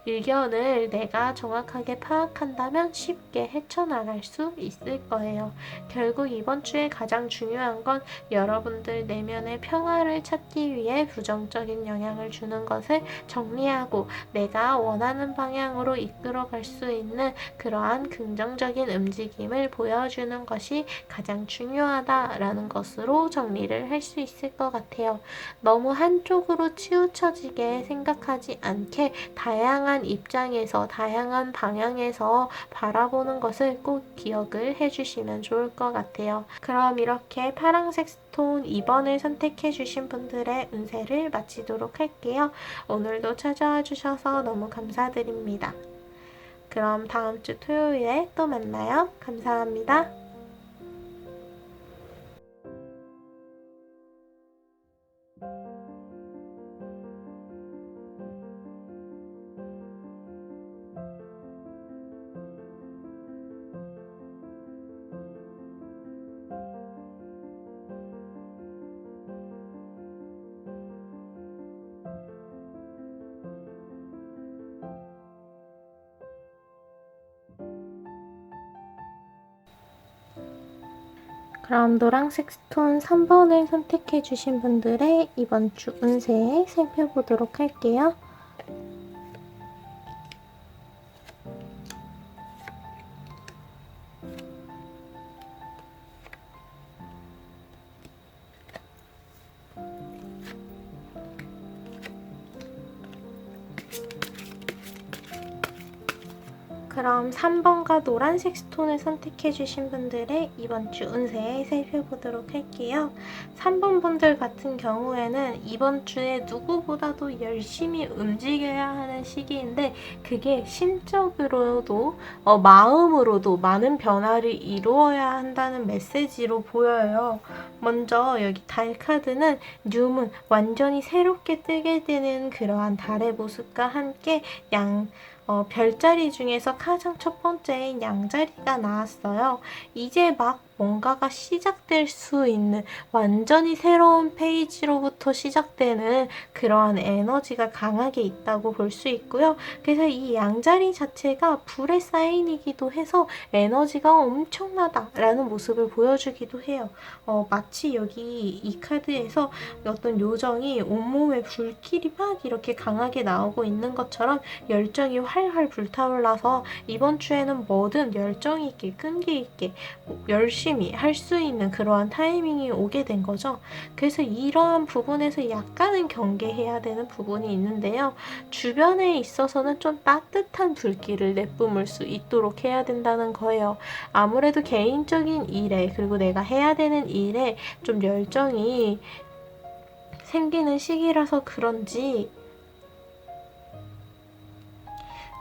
의견을 내가 정확하게 파악한다면 쉽게 헤쳐나갈 수 있을 거예요. 결국 이번 주에 가장 중요한 건 여러분들 내면의 평화를 찾기 위해 부정적인 영향을 주는 것을 정리하고 내가 원하는 방향으로 이끌어갈 수 있는 그러한 긍정적인 움직임을 보여주는 것이 가장 중요하다라는 것으로 정리를 할 수 있을 것 같아요. 너무 한쪽으로 치우쳐지게 생각하지 않게 다양한 입장에서 다양한 방향에서 바라보는 것을 꼭 기억을 해주시면 좋을 것 같아요. 그럼 이렇게 파란색 스톤 2번을 선택해 주신 분들의 운세를 마치도록 할게요. 오늘도 찾아와 주셔서 너무 감사드립니다. 그럼 다음 주 토요일에 또 만나요. 감사합니다. 그럼 노란색 스톤 3번을 선택해 주신 분들의 이번 주 운세 살펴보도록 할게요. 그럼 3번과 노란색 스톤을 선택해 주신 분들의 이번 주 운세 살펴보도록 할게요. 3번 분들 같은 경우에는 이번 주에 누구보다도 열심히 움직여야 하는 시기인데 그게 심적으로도 마음으로도 많은 변화를 이루어야 한다는 메시지로 보여요. 먼저 여기 달 카드는 뉴문, 완전히 새롭게 뜨게 되는 그러한 달의 모습과 함께 별자리 중에서 가장 첫 번째인 양자리가 나왔어요. 이제 막 뭔가가 시작될 수 있는 완전히 새로운 페이지로부터 시작되는 그러한 에너지가 강하게 있다고 볼 수 있고요. 그래서 이 양자리 자체가 불의 사인이기도 해서 에너지가 엄청나다라는 모습을 보여주기도 해요. 마치 여기 이 카드에서 어떤 요정이 온몸에 불길이 막 이렇게 강하게 나오고 있는 것처럼 열정이 활활 불타올라서 이번 주에는 뭐든 열정 있게 끈기 있게 열심히 할 수 있는 그러한 타이밍이 오게 된 거죠. 그래서 이러한 부분에서 약간은 경계해야 되는 부분이 있는데요. 주변에 있어서는 좀 따뜻한 불길을 내뿜을 수 있도록 해야 된다는 거예요. 아무래도 개인적인 일에 그리고 내가 해야 되는 일에 좀 열정이 생기는 시기라서 그런지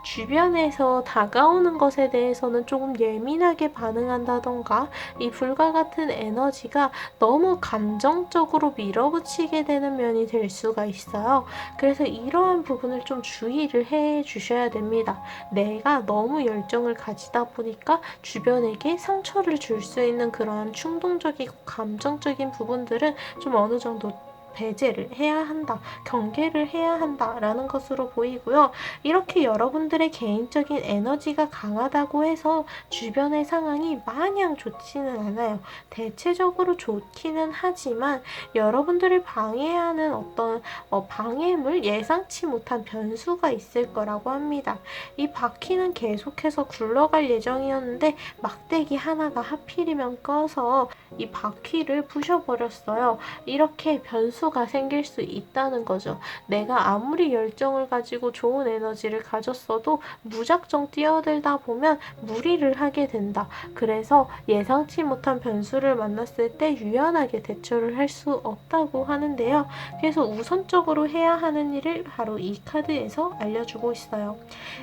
주변에서 다가오는 것에 대해서는 조금 예민하게 반응한다던가 이 불과 같은 에너지가 너무 감정적으로 밀어붙이게 되는 면이 될 수가 있어요. 그래서 이러한 부분을 좀 주의를 해 주셔야 됩니다. 내가 너무 열정을 가지다 보니까 주변에게 상처를 줄 수 있는 그러한 충동적이고 감정적인 부분들은 좀 어느 정도 배제를 해야 한다, 경계를 해야 한다라는 것으로 보이고요. 이렇게 여러분들의 개인적인 에너지가 강하다고 해서 주변의 상황이 마냥 좋지는 않아요. 대체적으로 좋기는 하지만 여러분들을 방해하는 어떤 방해물, 예상치 못한 변수가 있을 거라고 합니다. 이 바퀴는 계속해서 굴러갈 예정이었는데 막대기 하나가 하필이면 꺼서 이 바퀴를 부셔버렸어요. 이렇게 변수가 생길 수 있다는 거죠. 내가 아무리 열정을 가지고 좋은 에너지를 가졌어도 무작정 뛰어들다 보면 무리를 하게 된다. 그래서 예상치 못한 변수를 만났을 때 유연하게 대처를 할 수 없다고 하는데요. 그래서 우선적으로 해야 하는 일을 바로 이 카드에서 알려주고 있어요.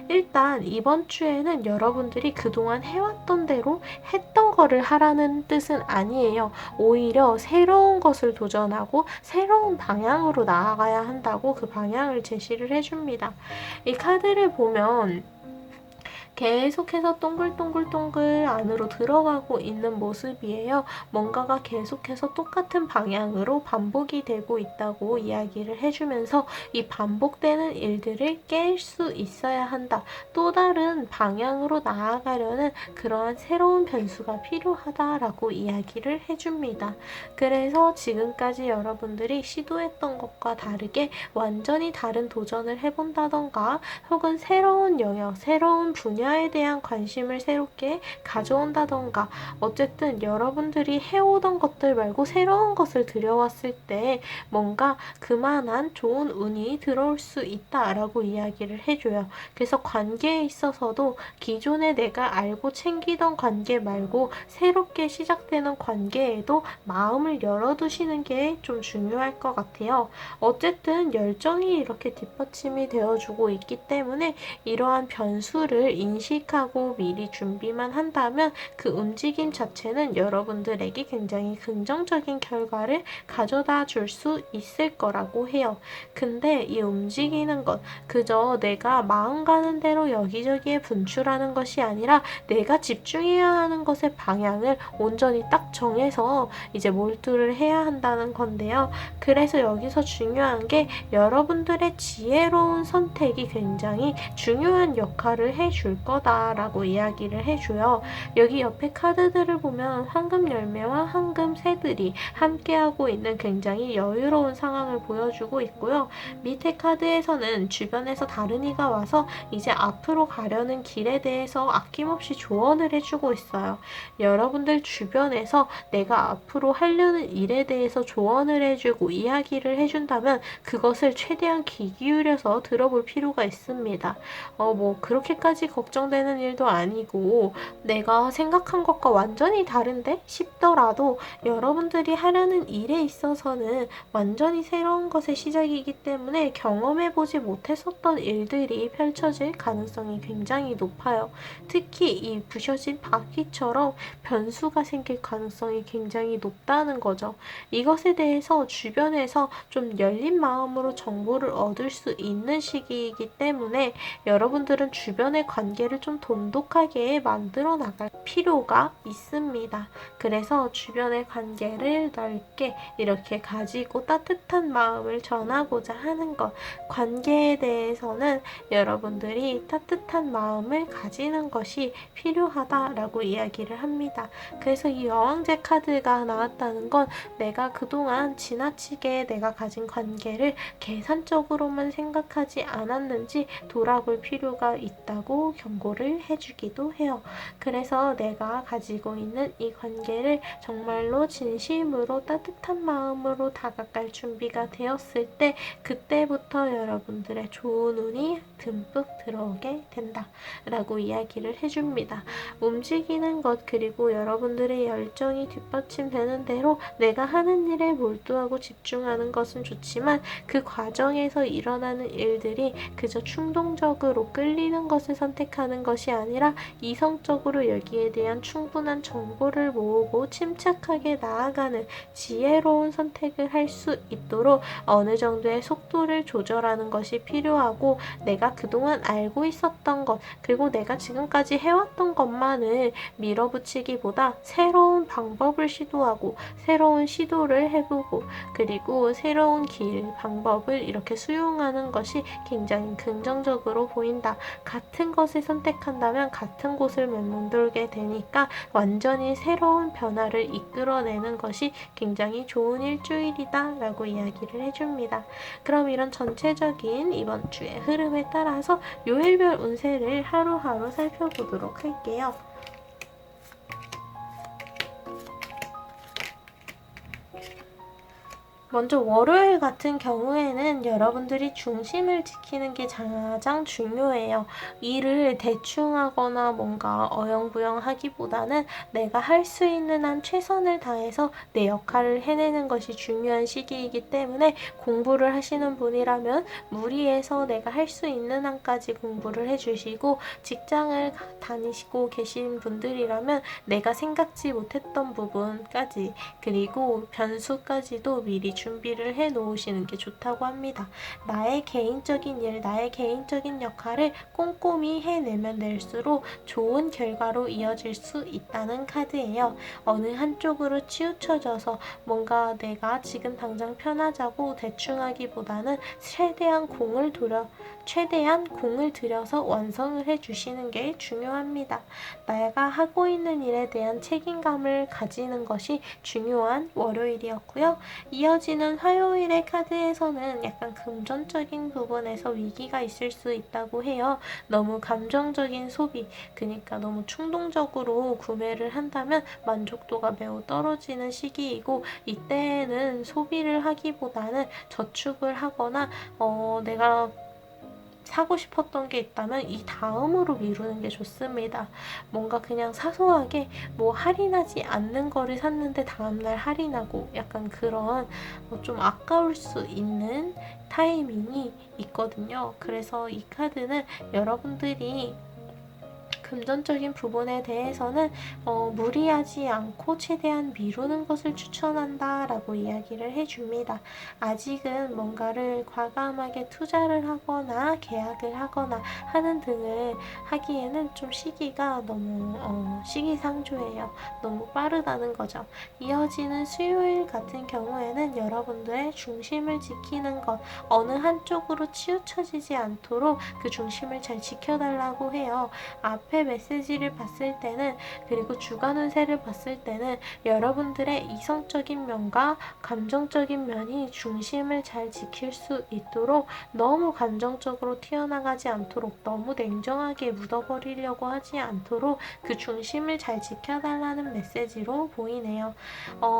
일단 이번 주에는 여러분들이 그동안 해왔던 대로 했던 거를 하라는 뜻은 아니에요. 오히려 새로운 것을 도전하고 새로운 방향으로 나아가야 한다고 그 방향을 제시를 해줍니다. 이 카드를 보면 계속해서 동글동글동글 안으로 들어가고 있는 모습이에요. 뭔가가 계속해서 똑같은 방향으로 반복이 되고 있다고 이야기를 해주면서 이 반복되는 일들을 깰 수 있어야 한다. 또 다른 방향으로 나아가려는 그러한 새로운 변수가 필요하다라고 이야기를 해줍니다. 그래서 지금까지 여러분들이 시도했던 것과 다르게 완전히 다른 도전을 해본다던가 혹은 새로운 영역, 새로운 분야에 대한 관심을 새롭게 가져온다던가 어쨌든 여러분들이 해오던 것들 말고 새로운 것을 들여왔을 때 뭔가 그만한 좋은 운이 들어올 수 있다라고 이야기를 해줘요. 그래서 관계에 있어서도 기존에 내가 알고 챙기던 관계 말고 새롭게 시작되는 관계에도 마음을 열어두시는 게 좀 중요할 것 같아요. 어쨌든 열정이 이렇게 뒷받침이 되어주고 있기 때문에 이러한 변수를 인식하고 미리 준비만 한다면 그 움직임 자체는 여러분들에게 굉장히 긍정적인 결과를 가져다 줄 수 있을 거라고 해요. 근데 이 움직이는 것 그저 내가 마음 가는 대로 여기저기에 분출하는 것이 아니라 내가 집중해야 하는 것의 방향을 온전히 딱 정해서 이제 몰두를 해야 한다는 건데요. 그래서 여기서 중요한 게 여러분들의 지혜로운 선택이 굉장히 중요한 역할을 해줄 거다라고 이야기를 해줘요. 여기 옆에 카드들을 보면 황금 열매와 황금 새들이 함께하고 있는 굉장히 여유로운 상황을 보여주고 있고요. 밑에 카드에서는 주변에서 다른 이가 와서 이제 앞으로 가려는 길에 대해서 아낌없이 조언을 해주고 있어요. 여러분들 주변에서 내가 앞으로 하려는 일에 대해서 조언을 해주고 이야기를 해준다면 그것을 최대한 귀 기울여서 들어볼 필요가 있습니다. 뭐 그렇게까지 걱정되는 일도 아니고 내가 생각한 것과 완전히 다른데 싶더라도 여러분들이 하려는 일에 있어서는 완전히 새로운 것의 시작이기 때문에 경험해보지 못했었던 일들이 펼쳐질 가능성이 굉장히 높아요. 특히 이 부셔진 바퀴처럼 변수가 생길 가능성이 굉장히 높다는 거죠. 이것에 대해서 주변에서 좀 열린 마음으로 정보를 얻을 수 있는 시기이기 때문에 여러분들은 주변의 관계를 좀 돈독하게 만들어 나갈 필요가 있습니다. 그래서 주변의 관계를 넓게 이렇게 가지고 따뜻한 마음을 전하고자 하는 것. 관계에 대해서는 여러분들이 따뜻한 마음을 가지는 것이 필요하다라고 이야기를 합니다. 그래서 이 여왕제 카드가 나왔다는 건 내가 그동안 지나치게 내가 가진 관계를 계산적으로만 생각하지 않았는지 돌아볼 필요가 있다고 경고를 해주기도 해요. 그래서 내가 가지고 있는 이 관계를 정말로 진심으로 따뜻한 마음으로 다가갈 준비가 되었을 때 그때부터 여러분들의 좋은 운이 듬뿍 들어오게 된다 라고 이야기를 해줍니다. 움직이는 것 그리고 여러분들의 열정이 뒷받침되는 대로 내가 하는 일에 몰두하고 집중하는 것은 좋지만 그 과정에서 일어나는 일들이 그저 충동적으로 끌리는 것을 선택하지 하는 것이 아니라 이성적으로 여기에 대한 충분한 정보를 모으고 침착하게 나아가는 지혜로운 선택을 할 수 있도록 어느 정도의 속도를 조절하는 것이 필요하고, 내가 그동안 알고 있었던 것, 그리고 내가 지금까지 해왔던 것만을 밀어붙이기보다 새로운 방법을 시도하고 새로운 시도를 해보고, 그리고 새로운 길, 방법을 이렇게 수용하는 것이 굉장히 긍정적으로 보인다. 같은 것을 선택한다면 같은 곳을 맴돌게 되니까 완전히 새로운 변화를 이끌어내는 것이 굉장히 좋은 일주일이다 라고 이야기를 해줍니다. 그럼 이런 전체적인 이번 주의 흐름에 따라서 요일별 운세를 하루하루 살펴보도록 할게요. 먼저 월요일 같은 경우에는 여러분들이 중심을 지키는 게 가장 중요해요. 일을 대충 하거나 뭔가 어영부영 하기보다는 내가 할 수 있는 한 최선을 다해서 내 역할을 해내는 것이 중요한 시기이기 때문에, 공부를 하시는 분이라면 무리해서 내가 할 수 있는 한까지 공부를 해주시고, 직장을 다니시고 계신 분들이라면 내가 생각지 못했던 부분까지, 그리고 변수까지도 미리 준비를 해 놓으시는 게 좋다고 합니다. 나의 개인적인 일, 나의 개인적인 역할을 꼼꼼히 해내면 낼수록 좋은 결과로 이어질 수 있다는 카드예요. 어느 한쪽으로 치우쳐져서 뭔가 내가 지금 당장 편하자고 대충 하기보다는 최대한 공을 들여서 완성을 해주시는 게 중요합니다. 내가 하고 있는 일에 대한 책임감을 가지는 것이 중요한 월요일이었고요. 이어지는 화요일의 카드에서는 약간 금전적인 부분에서 위기가 있을 수 있다고 해요. 너무 감정적인 소비, 그러니까 너무 충동적으로 구매를 한다면 만족도가 매우 떨어지는 시기이고, 이때에는 소비를 하기보다는 저축을 하거나 내가 사고 싶었던 게 있다면 이 다음으로 미루는 게 좋습니다. 뭔가 그냥 사소하게 뭐 할인하지 않는 거를 샀는데 다음날 할인하고, 약간 그런 좀 아까울 수 있는 타이밍이 있거든요. 그래서 이 카드는 여러분들이 금전적인 부분에 대해서는 무리하지 않고 최대한 미루는 것을 추천한다 라고 이야기를 해줍니다. 아직은 뭔가를 과감하게 투자를 하거나 계약을 하거나 하는 등을 하기에는 좀 시기가 너무 시기상조예요. 너무 빠르다는 거죠. 이어지는 수요일 같은 경우에는 여러분들의 중심을 지키는 것, 어느 한쪽으로 치우쳐지지 않도록 그 중심을 잘 지켜달라고 해요. 앞에 메시지를 봤을 때는, 그리고 주간 운세를 봤을 때는 여러분들의 이성적인 면과 감정적인 면이 중심을 잘 지킬 수 있도록 너무 감정적으로 튀어나가지 않도록, 너무 냉정하게 묻어버리려고 하지 않도록 그 중심을 잘 지켜달라는 메시지로 보이네요.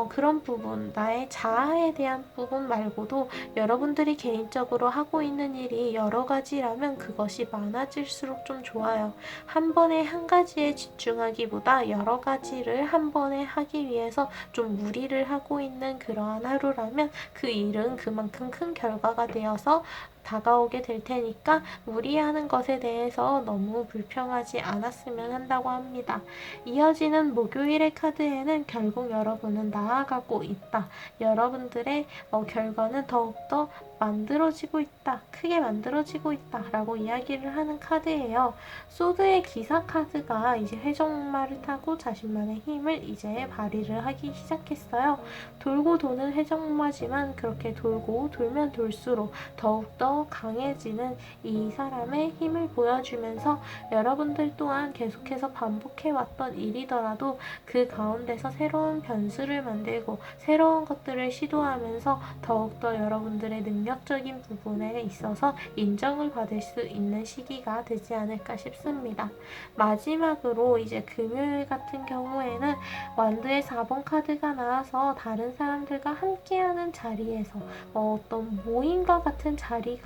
그런 부분, 나의 자아에 대한 부분 말고도 여러분들이 개인적으로 하고 있는 일이 여러 가지라면 그것이 많아질수록 좀 좋아요. 한 번에 한 가지에 집중하기보다 여러 가지를 한 번에 하기 위해서 좀 무리를 하고 있는 그러한 하루라면 그 일은 그만큼 큰 결과가 되어서 다가오게 될 테니까 무리하는 것에 대해서 너무 불평하지 않았으면 한다고 합니다. 이어지는 목요일의 카드에는 결국 여러분은 나아가고 있다. 여러분들의 결과는 더욱더 만들어지고 있다. 크게 만들어지고 있다. 라고 이야기를 하는 카드예요. 소드의 기사 카드가 이제 회전목마를 타고 자신만의 힘을 이제 발휘를 하기 시작했어요. 돌고 도는 회전목마지만 그렇게 돌고 돌면 돌수록 더욱더 강해지는 이 사람의 힘을 보여주면서, 여러분들 또한 계속해서 반복해왔던 일이더라도 그 가운데서 새로운 변수를 만들고 새로운 것들을 시도하면서 더욱더 여러분들의 능력적인 부분에 있어서 인정을 받을 수 있는 시기가 되지 않을까 싶습니다. 마지막으로 이제 금요일 같은 경우에는 완드의 4번 카드가 나와서 다른 사람들과 함께하는 자리에서 어떤 모임과 같은 자리가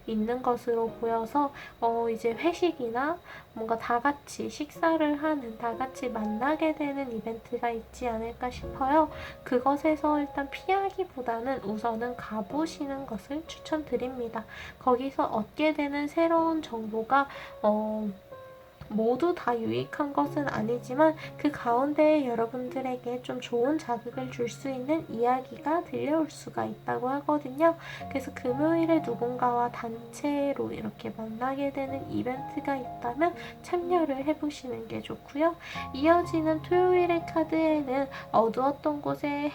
있는 것으로 보여서 이제 회식이나 뭔가 다 같이 식사를 하는, 다 같이 만나게 되는 이벤트가 있지 않을까 싶어요. 그것에서 일단 피하기보다는 우선은 가보시는 것을 추천드립니다. 거기서 얻게 되는 새로운 정보가 모두 다 유익한 것은 아니지만 그 가운데 여러분들에게 좀 좋은 자극을 줄 수 있는 이야기가 들려올 수가 있다고 하거든요. 그래서 금요일에 누군가와 단체로 이렇게 만나게 되는 이벤트가 있다면 참여를 해보시는 게 좋고요. 이어지는 토요일의 카드에는 어두웠던 곳에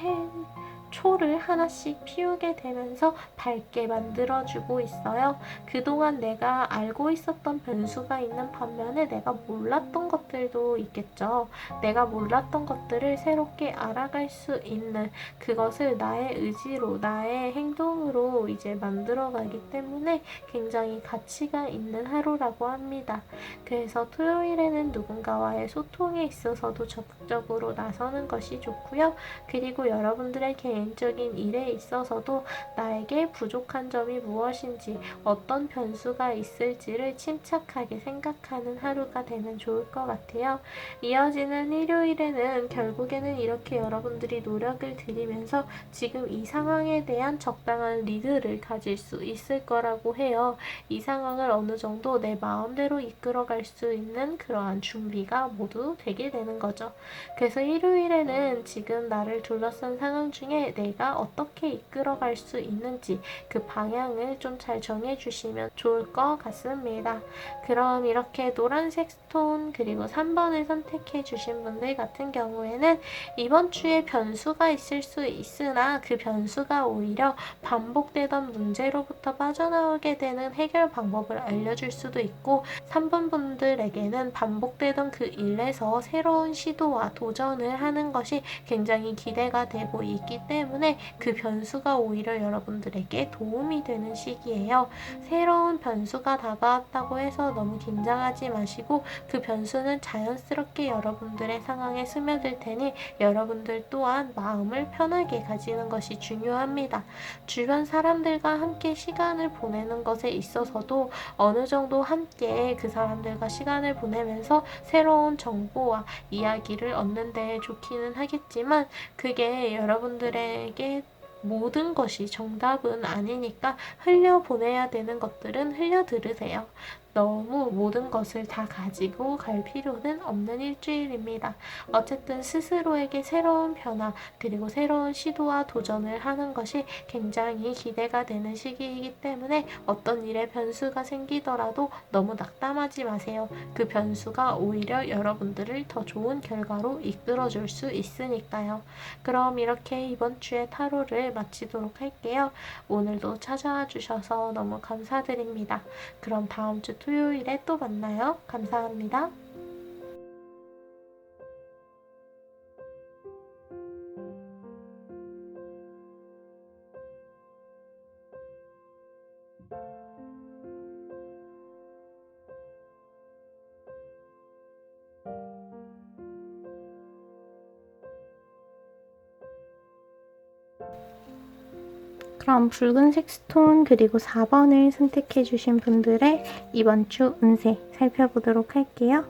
초를 하나씩 피우게 되면서 밝게 만들어주고 있어요. 그동안 내가 알고 있었던 변수가 있는 반면에 내가 몰랐던 것들도 있겠죠. 내가 몰랐던 것들을 새롭게 알아갈 수 있는 그것을 나의 의지로, 나의 행동으로 이제 만들어가기 때문에 굉장히 가치가 있는 하루라고 합니다. 그래서 토요일에는 누군가와의 소통에 있어서도 적극적으로 나서는 것이 좋고요. 그리고 여러분들의 개인적인 일에 있어서도 나에게 부족한 점이 무엇인지, 어떤 변수가 있을지를 침착하게 생각하는 하루가 되면 좋을 것 같아요. 이어지는 일요일에는 결국에는 이렇게 여러분들이 노력을 들이면서 지금 이 상황에 대한 적당한 리드를 가질 수 있을 거라고 해요. 이 상황을 어느 정도 내 마음대로 이끌어갈 수 있는 그러한 준비가 모두 되게 되는 거죠. 그래서 일요일에는 지금 나를 둘러싼 상황 중에 내가 어떻게 이끌어갈 수 있는지 그 방향을 좀 잘 정해주시면 좋을 것 같습니다. 그럼 이렇게 노란색 스톤 그리고 3번을 선택해 주신 분들 같은 경우에는 이번 주에 변수가 있을 수 있으나 그 변수가 오히려 반복되던 문제로부터 빠져나오게 되는 해결 방법을 알려줄 수도 있고, 3번 분들에게는 반복되던 그 일에서 새로운 시도와 도전을 하는 것이 굉장히 기대가 되고 있기 때문에 그 변수가 오히려 여러분들에게 도움이 되는 시기예요. 새로운 변수가 다가왔다고 해서 너무 긴장하지 마시고 그 변수는 자연스럽게 여러분들의 상황에 스며들 테니 여러분들 또한 마음을 편하게 가지는 것이 중요합니다. 주변 사람들과 함께 시간을 보내는 것에 있어서도 어느 정도 함께 그 사람들과 시간을 보내면서 새로운 정보와 이야기를 얻는 데 좋기는 하겠지만 그게 여러분들에게 모든 것이 정답은 아니니까 흘려보내야 되는 것들은 흘려들으세요. 너무 모든 것을 다 가지고 갈 필요는 없는 일주일입니다. 어쨌든 스스로에게 새로운 변화 그리고 새로운 시도와 도전을 하는 것이 굉장히 기대가 되는 시기이기 때문에 어떤 일에 변수가 생기더라도 너무 낙담하지 마세요. 그 변수가 오히려 여러분들을 더 좋은 결과로 이끌어줄 수 있으니까요. 그럼 이렇게 이번 주의 타로를 마치도록 할게요. 오늘도 찾아와 주셔서 너무 감사드립니다. 그럼 다음 주 토요일에 또 만나요. 감사합니다. 그럼 붉은색 스톤 그리고 4번을 선택해 주신 분들의 이번 주 운세 살펴보도록 할게요.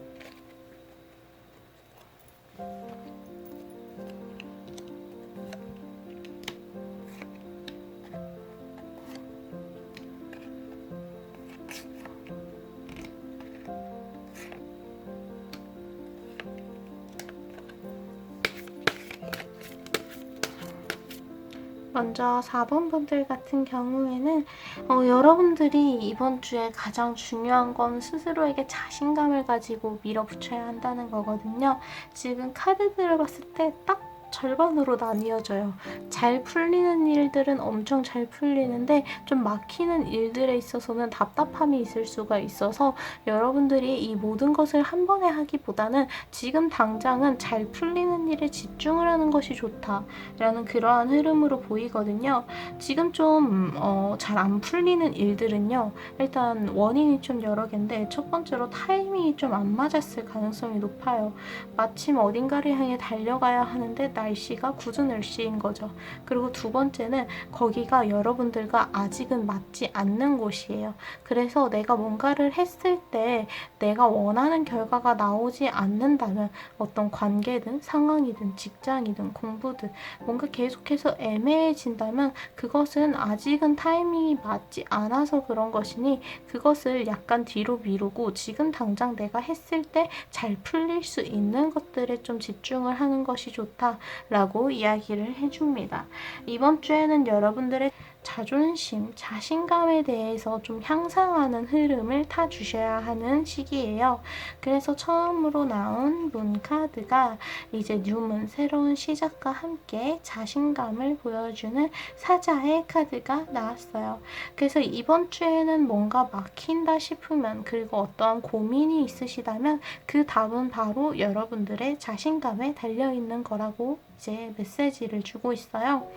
먼저 4번 분들 같은 경우에는 여러분들이 이번 주에 가장 중요한 건 스스로에게 자신감을 가지고 밀어붙여야 한다는 거거든요. 지금 카드들을 봤을 때 딱 절반으로 나뉘어져요. 잘 풀리는 일들은 엄청 잘 풀리는데 좀 막히는 일들에 있어서는 답답함이 있을 수가 있어서 여러분들이 이 모든 것을 한 번에 하기보다는 지금 당장은 잘 풀리는 일에 집중을 하는 것이 좋다라는 그러한 흐름으로 보이거든요. 지금 좀 잘 안 풀리는 일들은요. 일단 원인이 좀 여러 개인데 첫 번째로 타이밍이 좀 안 맞았을 가능성이 높아요. 마침 어딘가를 향해 달려가야 하는데 날씨가 굳은 날씨인 거죠. 그리고 두 번째는 거기가 여러분들과 아직은 맞지 않는 곳이에요. 그래서 내가 뭔가를 했을 때 내가 원하는 결과가 나오지 않는다면 어떤 관계든 상황이든 직장이든 공부든 뭔가 계속해서 애매해진다면 그것은 아직은 타이밍이 맞지 않아서 그런 것이니 그것을 약간 뒤로 미루고 지금 당장 내가 했을 때 잘 풀릴 수 있는 것들에 좀 집중을 하는 것이 좋다라고 이야기를 해줍니다. 이번 주에는 여러분들의 자존심, 자신감에 대해서 좀 향상하는 흐름을 타주셔야 하는 시기예요. 그래서 처음으로 나온 문 카드가 이제 뉴문, 새로운 시작과 함께 자신감을 보여주는 사자의 카드가 나왔어요. 그래서 이번 주에는 뭔가 막힌다 싶으면 그리고 어떠한 고민이 있으시다면 그 답은 바로 여러분들의 자신감에 달려있는 거라고 이제 메시지를 주고 있어요.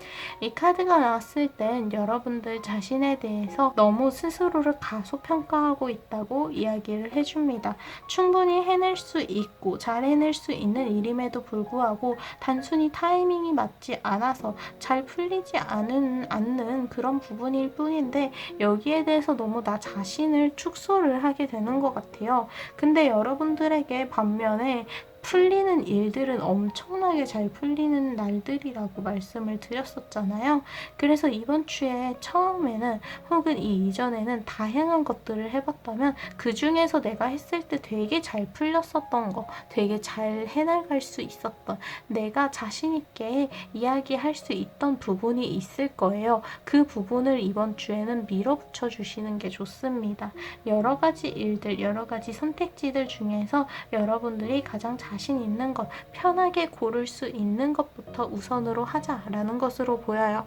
이 카드가 나왔을 땐 여러분들 자신에 대해서 너무 스스로를 가소평가하고 있다고 이야기를 해줍니다. 충분히 해낼 수 있고 잘 해낼 수 있는 일임에도 불구하고 단순히 타이밍이 맞지 않아서 잘 풀리지 않는 그런 부분일 뿐인데 여기에 대해서 너무 나 자신을 축소를 하게 되는 것 같아요. 근데 여러분들에게 반면에 풀리는 일들은 엄청나게 잘 풀리는 날들이라고 말씀을 드렸었잖아요. 그래서 이번 주에 처음에는 혹은 이 이전에는 다양한 것들을 해봤다면 그 중에서 내가 했을 때 되게 잘 풀렸었던 거, 되게 잘 해나갈 수 있었던 내가 자신있게 이야기할 수 있던 부분이 있을 거예요. 그 부분을 이번 주에는 밀어붙여 주시는 게 좋습니다. 여러 가지 일들, 여러 가지 선택지들 중에서 여러분들이 가장 자신 있는 것, 편하게 고를 수 있는 것부터 우선으로 하자라는 것으로 보여요.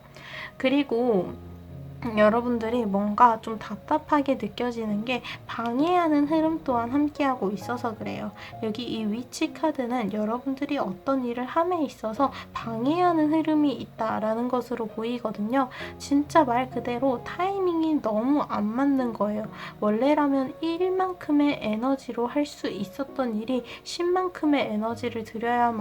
그리고 여러분들이 뭔가 좀 답답하게 느껴지는 게 방해하는 흐름 또한 함께하고 있어서 그래요. 여기 이 위치 카드는 여러분들이 어떤 일을 함에 있어서 방해하는 흐름이 있다라는 것으로 보이거든요. 진짜 말 그대로 타이밍이 너무 안 맞는 거예요. 원래라면 1만큼의 에너지로 할 수 있었던 일이 10만큼의 에너지를 들여야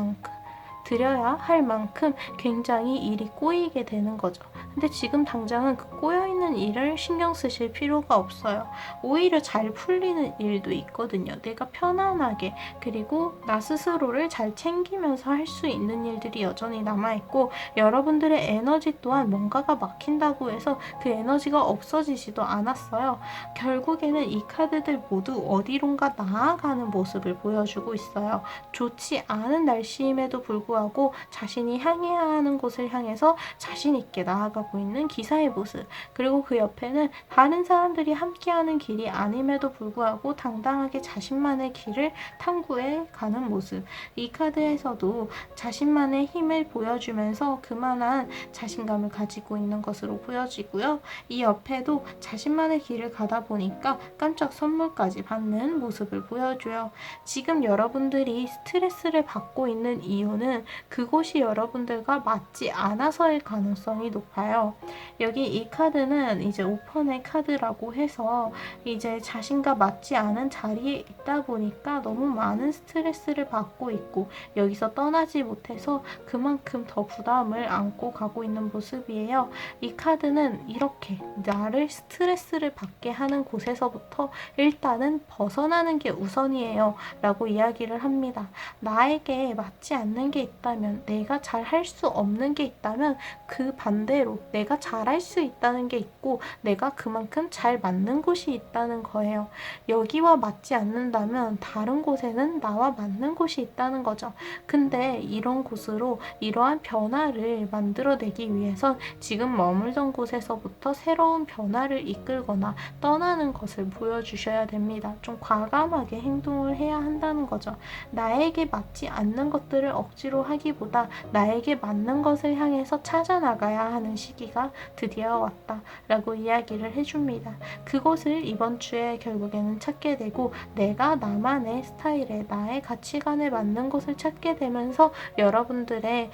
할 만큼 굉장히 일이 꼬이게 되는 거죠. 근데 지금 당장은 그 꼬여있는 일을 신경 쓰실 필요가 없어요. 오히려 잘 풀리는 일도 있거든요. 내가 편안하게 그리고 나 스스로를 잘 챙기면서 할 수 있는 일들이 여전히 남아있고 여러분들의 에너지 또한 뭔가가 막힌다고 해서 그 에너지가 없어지지도 않았어요. 결국에는 이 카드들 모두 어디론가 나아가는 모습을 보여주고 있어요. 좋지 않은 날씨임에도 불구하고 자신이 향해야 하는 곳을 향해서 자신 있게 나아가고 있는 기사의 모습, 그리고 그 옆에는 다른 사람들이 함께하는 길이 아님에도 불구하고 당당하게 자신만의 길을 탐구해 가는 모습. 이 카드에서도 자신만의 힘을 보여주면서 그만한 자신감을 가지고 있는 것으로 보여지고요. 이 옆에도 자신만의 길을 가다 보니까 깜짝 선물까지 받는 모습을 보여줘요. 지금 여러분들이 스트레스를 받고 있는 이유는 그곳이 여러분들과 맞지 않아서일 가능성이 높아요. 여기 이 카드는 이제 오픈의 카드라고 해서 이제 자신과 맞지 않은 자리에 있다 보니까 너무 많은 스트레스를 받고 있고 여기서 떠나지 못해서 그만큼 더 부담을 안고 가고 있는 모습이에요. 이 카드는 이렇게 나를 스트레스를 받게 하는 곳에서부터 일단은 벗어나는 게 우선이에요 라고 이야기를 합니다. 나에게 맞지 않는 게 있다면, 내가 잘 할 수 없는 게 있다면 그 반대로 내가 잘할 수 있다는 게 있고 내가 그만큼 잘 맞는 곳이 있다는 거예요. 여기와 맞지 않는다면 다른 곳에는 나와 맞는 곳이 있다는 거죠. 근데 이런 곳으로 이러한 변화를 만들어내기 위해선 지금 머물던 곳에서부터 새로운 변화를 이끌거나 떠나는 것을 보여주셔야 됩니다. 좀 과감하게 행동을 해야 한다는 거죠. 나에게 맞지 않는 것들을 억지로 하기보다 나에게 맞는 것을 향해서 찾아나가야 하는 시기 시기가 드디어 왔다 라고 이야기를 해줍니다. 그것을 이번 주에 결국에는 찾게 되고 내가 나만의 스타일에 나의 가치관에 맞는 것을 찾게 되면서 여러분들의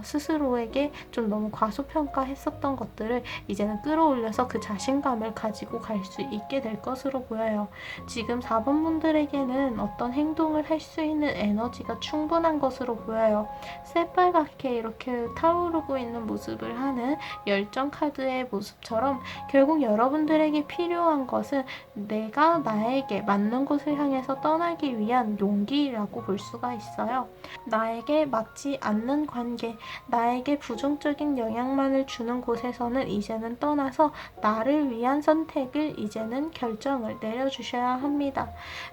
스스로에게 좀 너무 과소평가했었던 것들을 이제는 끌어올려서 그 자신감을 가지고 갈 수 있게 될 것으로 보여요. 지금 4번 분들에게는 어떤 행동을 할 수 있는 에너지가 충분한 것으로 보여요. 새빨갛게 이렇게 타오르고 있는 모습을 하는 열정 카드의 모습처럼 결국 여러분들에게 필요한 것은 내가 나에게 맞는 곳을 향해서 떠나기 위한 용기라고 볼 수가 있어요. 나에게 맞지 않는 관계, 나에게 부정적인 영향만을 주는 곳에서는 이제는 떠나서 나를 위한 선택을 이제는 결정을 내려주셔야 합니다.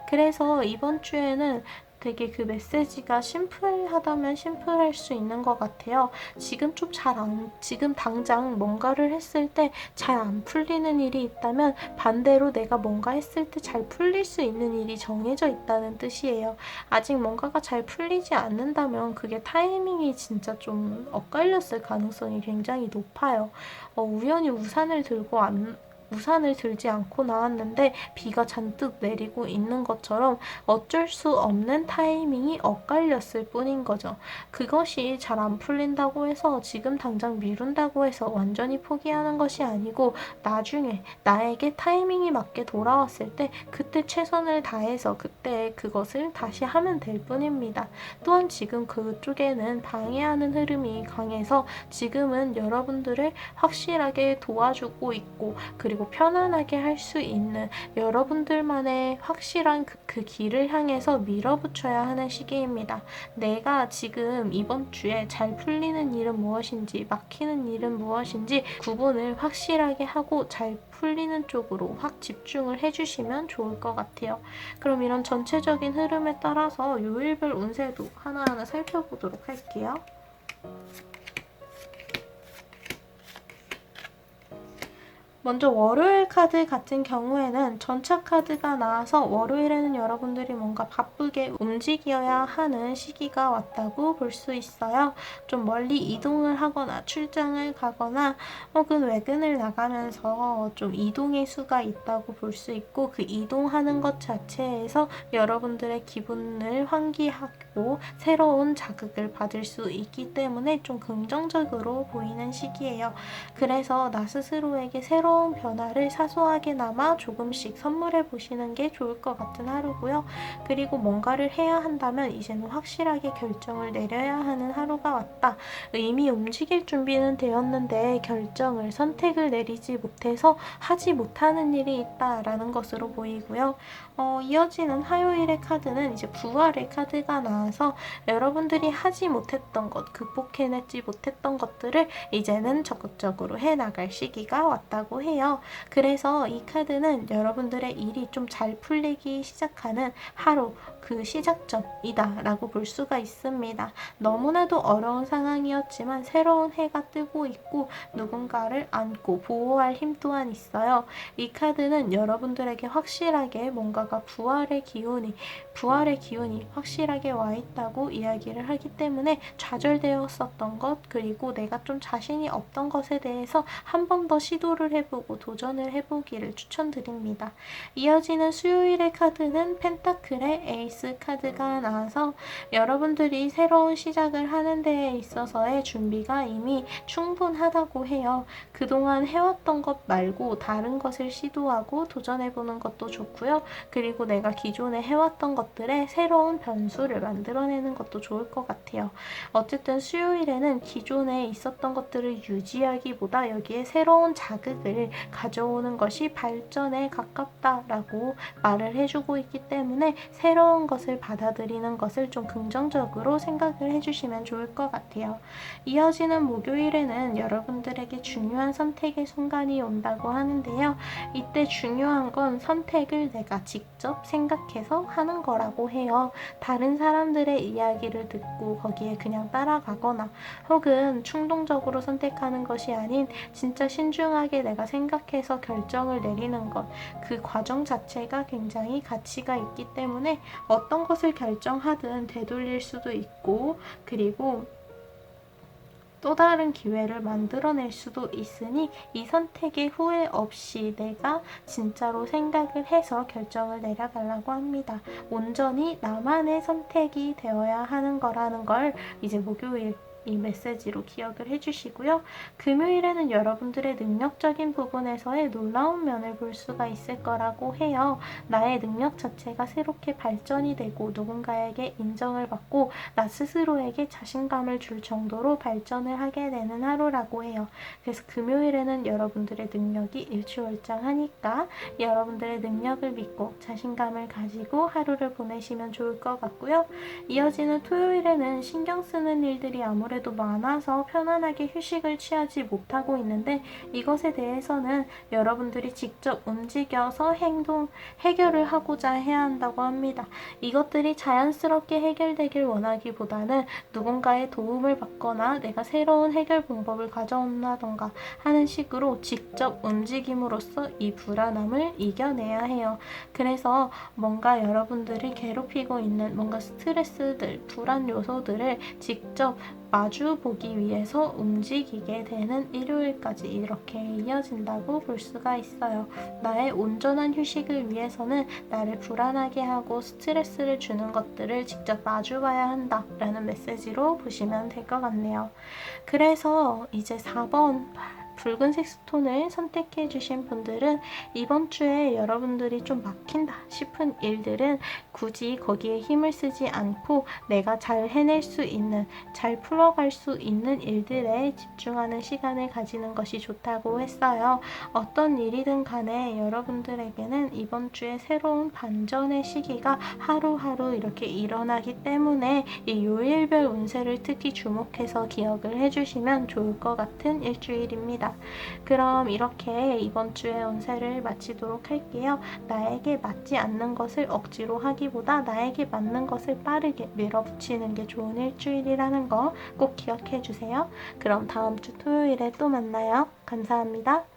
그래서 이번 주에는 되게 그 메시지가 심플하다면 심플할 수 있는 것 같아요. 지금 지금 당장 뭔가를 했을 때 잘 안 풀리는 일이 있다면 반대로 내가 뭔가 했을 때 잘 풀릴 수 있는 일이 정해져 있다는 뜻이에요. 아직 뭔가가 잘 풀리지 않는다면 그게 타이밍이 진짜 좀 엇갈렸을 가능성이 굉장히 높아요. 우연히 우산을 들지 않고 나왔는데 비가 잔뜩 내리고 있는 것처럼 어쩔 수 없는 타이밍이 엇갈렸을 뿐인 거죠. 그것이 잘 안 풀린다고 해서 지금 당장 미룬다고 해서 완전히 포기하는 것이 아니고 나중에 나에게 타이밍이 맞게 돌아왔을 때 그때 최선을 다해서 그때 그것을 다시 하면 될 뿐입니다. 또한 지금 그쪽에는 방해하는 흐름이 강해서 지금은 여러분들을 확실하게 도와주고 있고 그리고 편안하게 할 수 있는 여러분들만의 확실한 그 길을 향해서 밀어붙여야 하는 시기입니다. 내가 지금 이번 주에 잘 풀리는 일은 무엇인지 막히는 일은 무엇인지 구분을 확실하게 하고 잘 풀리는 쪽으로 확 집중을 해주시면 좋을 것 같아요. 그럼 이런 전체적인 흐름에 따라서 요일별 운세도 하나하나 살펴보도록 할게요. 먼저 월요일 카드 같은 경우에는 전차 카드가 나와서 월요일에는 여러분들이 뭔가 바쁘게 움직여야 하는 시기가 왔다고 볼 수 있어요. 좀 멀리 이동을 하거나 출장을 가거나 혹은 외근을 나가면서 좀 이동의 수가 있다고 볼 수 있고 그 이동하는 것 자체에서 여러분들의 기분을 환기하고 새로운 자극을 받을 수 있기 때문에 좀 긍정적으로 보이는 시기예요. 그래서 나 스스로에게 새로운 변화를 사소하게나마 조금씩 선물해 보시는 게 좋을 것 같은 하루고요. 그리고 뭔가를 해야 한다면 이제는 확실하게 결정을 내려야 하는 하루가 왔다. 이미 움직일 준비는 되었는데 선택을 내리지 못해서 하지 못하는 일이 있다라는 것으로 보이고요. 이어지는 화요일의 카드는 이제 부활의 카드가 나와서 여러분들이 하지 못했던 것, 극복해내지 못했던 것들을 이제는 적극적으로 해나갈 시기가 왔다고 해요. 그래서 이 카드는 여러분들의 일이 좀 잘 풀리기 시작하는 하루, 그 시작점이다 라고 볼 수가 있습니다. 너무나도 어려운 상황이었지만 새로운 해가 뜨고 있고 누군가를 안고 보호할 힘 또한 있어요. 이 카드는 여러분들에게 확실하게 뭔가가 부활의 기운이 확실하게 와 있다고 이야기를 하기 때문에 좌절되었었던 것 그리고 내가 좀 자신이 없던 것에 대해서 한 번 더 시도를 해보고 도전을 해보기를 추천드립니다. 이어지는 수요일의 카드는 펜타클의 에이스 카드가 나와서 여러분들이 새로운 시작을 하는 데에 있어서의 준비가 이미 충분하다고 해요. 그동안 해왔던 것 말고 다른 것을 시도하고 도전해보는 것도 좋고요. 그리고 내가 기존에 해왔던 것들에 새로운 변수를 만들어내는 것도 좋을 것 같아요. 어쨌든 수요일에는 기존에 있었던 것들을 유지하기보다 여기에 새로운 자극을 가져오는 것이 발전에 가깝다라고 말을 해주고 있기 때문에 새로운 것을 받아들이는 것을 좀 긍정적으로 생각을 해주시면 좋을 것 같아요. 이어지는 목요일에는 여러분들에게 중요한 선택의 순간이 온다고 하는데요. 이때 중요한 건 선택을 내가 직접 생각해서 하는 거라고 해요. 다른 사람들의 이야기를 듣고 거기에 그냥 따라가거나 혹은 충동적으로 선택하는 것이 아닌 진짜 신중하게 내가 생각해서 결정을 내리는 것, 그 과정 자체가 굉장히 가치가 있기 때문에 어떤 것을 결정하든 되돌릴 수도 있고 그리고 또 다른 기회를 만들어낼 수도 있으니 이 선택에 후회 없이 내가 진짜로 생각을 해서 결정을 내려가려고 합니다. 온전히 나만의 선택이 되어야 하는 거라는 걸 이제 목요일 이 메시지로 기억을 해주시고요. 금요일에는 여러분들의 능력적인 부분에서의 놀라운 면을 볼 수가 있을 거라고 해요. 나의 능력 자체가 새롭게 발전이 되고 누군가에게 인정을 받고 나 스스로에게 자신감을 줄 정도로 발전을 하게 되는 하루라고 해요. 그래서 금요일에는 여러분들의 능력이 일취월장하니까 여러분들의 능력을 믿고 자신감을 가지고 하루를 보내시면 좋을 것 같고요. 이어지는 토요일에는 신경 쓰는 일들이 아무래도 많아서 편안하게 휴식을 취하지 못하고 있는데 이것에 대해서는 여러분들이 직접 움직여서 해결을 하고자 해야 한다고 합니다. 이것들이 자연스럽게 해결되길 원하기보다는 누군가의 도움을 받거나 내가 새로운 해결 방법을 가져온다던가 하는 식으로 직접 움직임으로써 이 불안함을 이겨내야 해요. 그래서 뭔가 여러분들이 괴롭히고 있는 뭔가 스트레스들, 불안 요소들을 직접 마주보기 위해서 움직이게 되는 일요일까지 이렇게 이어진다고 볼 수가 있어요. 나의 온전한 휴식을 위해서는 나를 불안하게 하고 스트레스를 주는 것들을 직접 마주봐야 한다라는 메시지로 보시면 될 것 같네요. 그래서 이제 4번 붉은색 스톤을 선택해 주신 분들은 이번 주에 여러분들이 좀 막힌다 싶은 일들은 굳이 거기에 힘을 쓰지 않고 내가 잘 해낼 수 있는, 잘 풀어갈 수 있는 일들에 집중하는 시간을 가지는 것이 좋다고 했어요. 어떤 일이든 간에 여러분들에게는 이번 주에 새로운 반전의 시기가 하루하루 이렇게 일어나기 때문에 이 요일별 운세를 특히 주목해서 기억을 해주시면 좋을 것 같은 일주일입니다. 그럼 이렇게 이번 주의 운세를 마치도록 할게요. 나에게 맞지 않는 것을 억지로 하기보다 나에게 맞는 것을 빠르게 밀어붙이는 게 좋은 일주일이라는 거 꼭 기억해 주세요. 그럼 다음 주 토요일에 또 만나요. 감사합니다.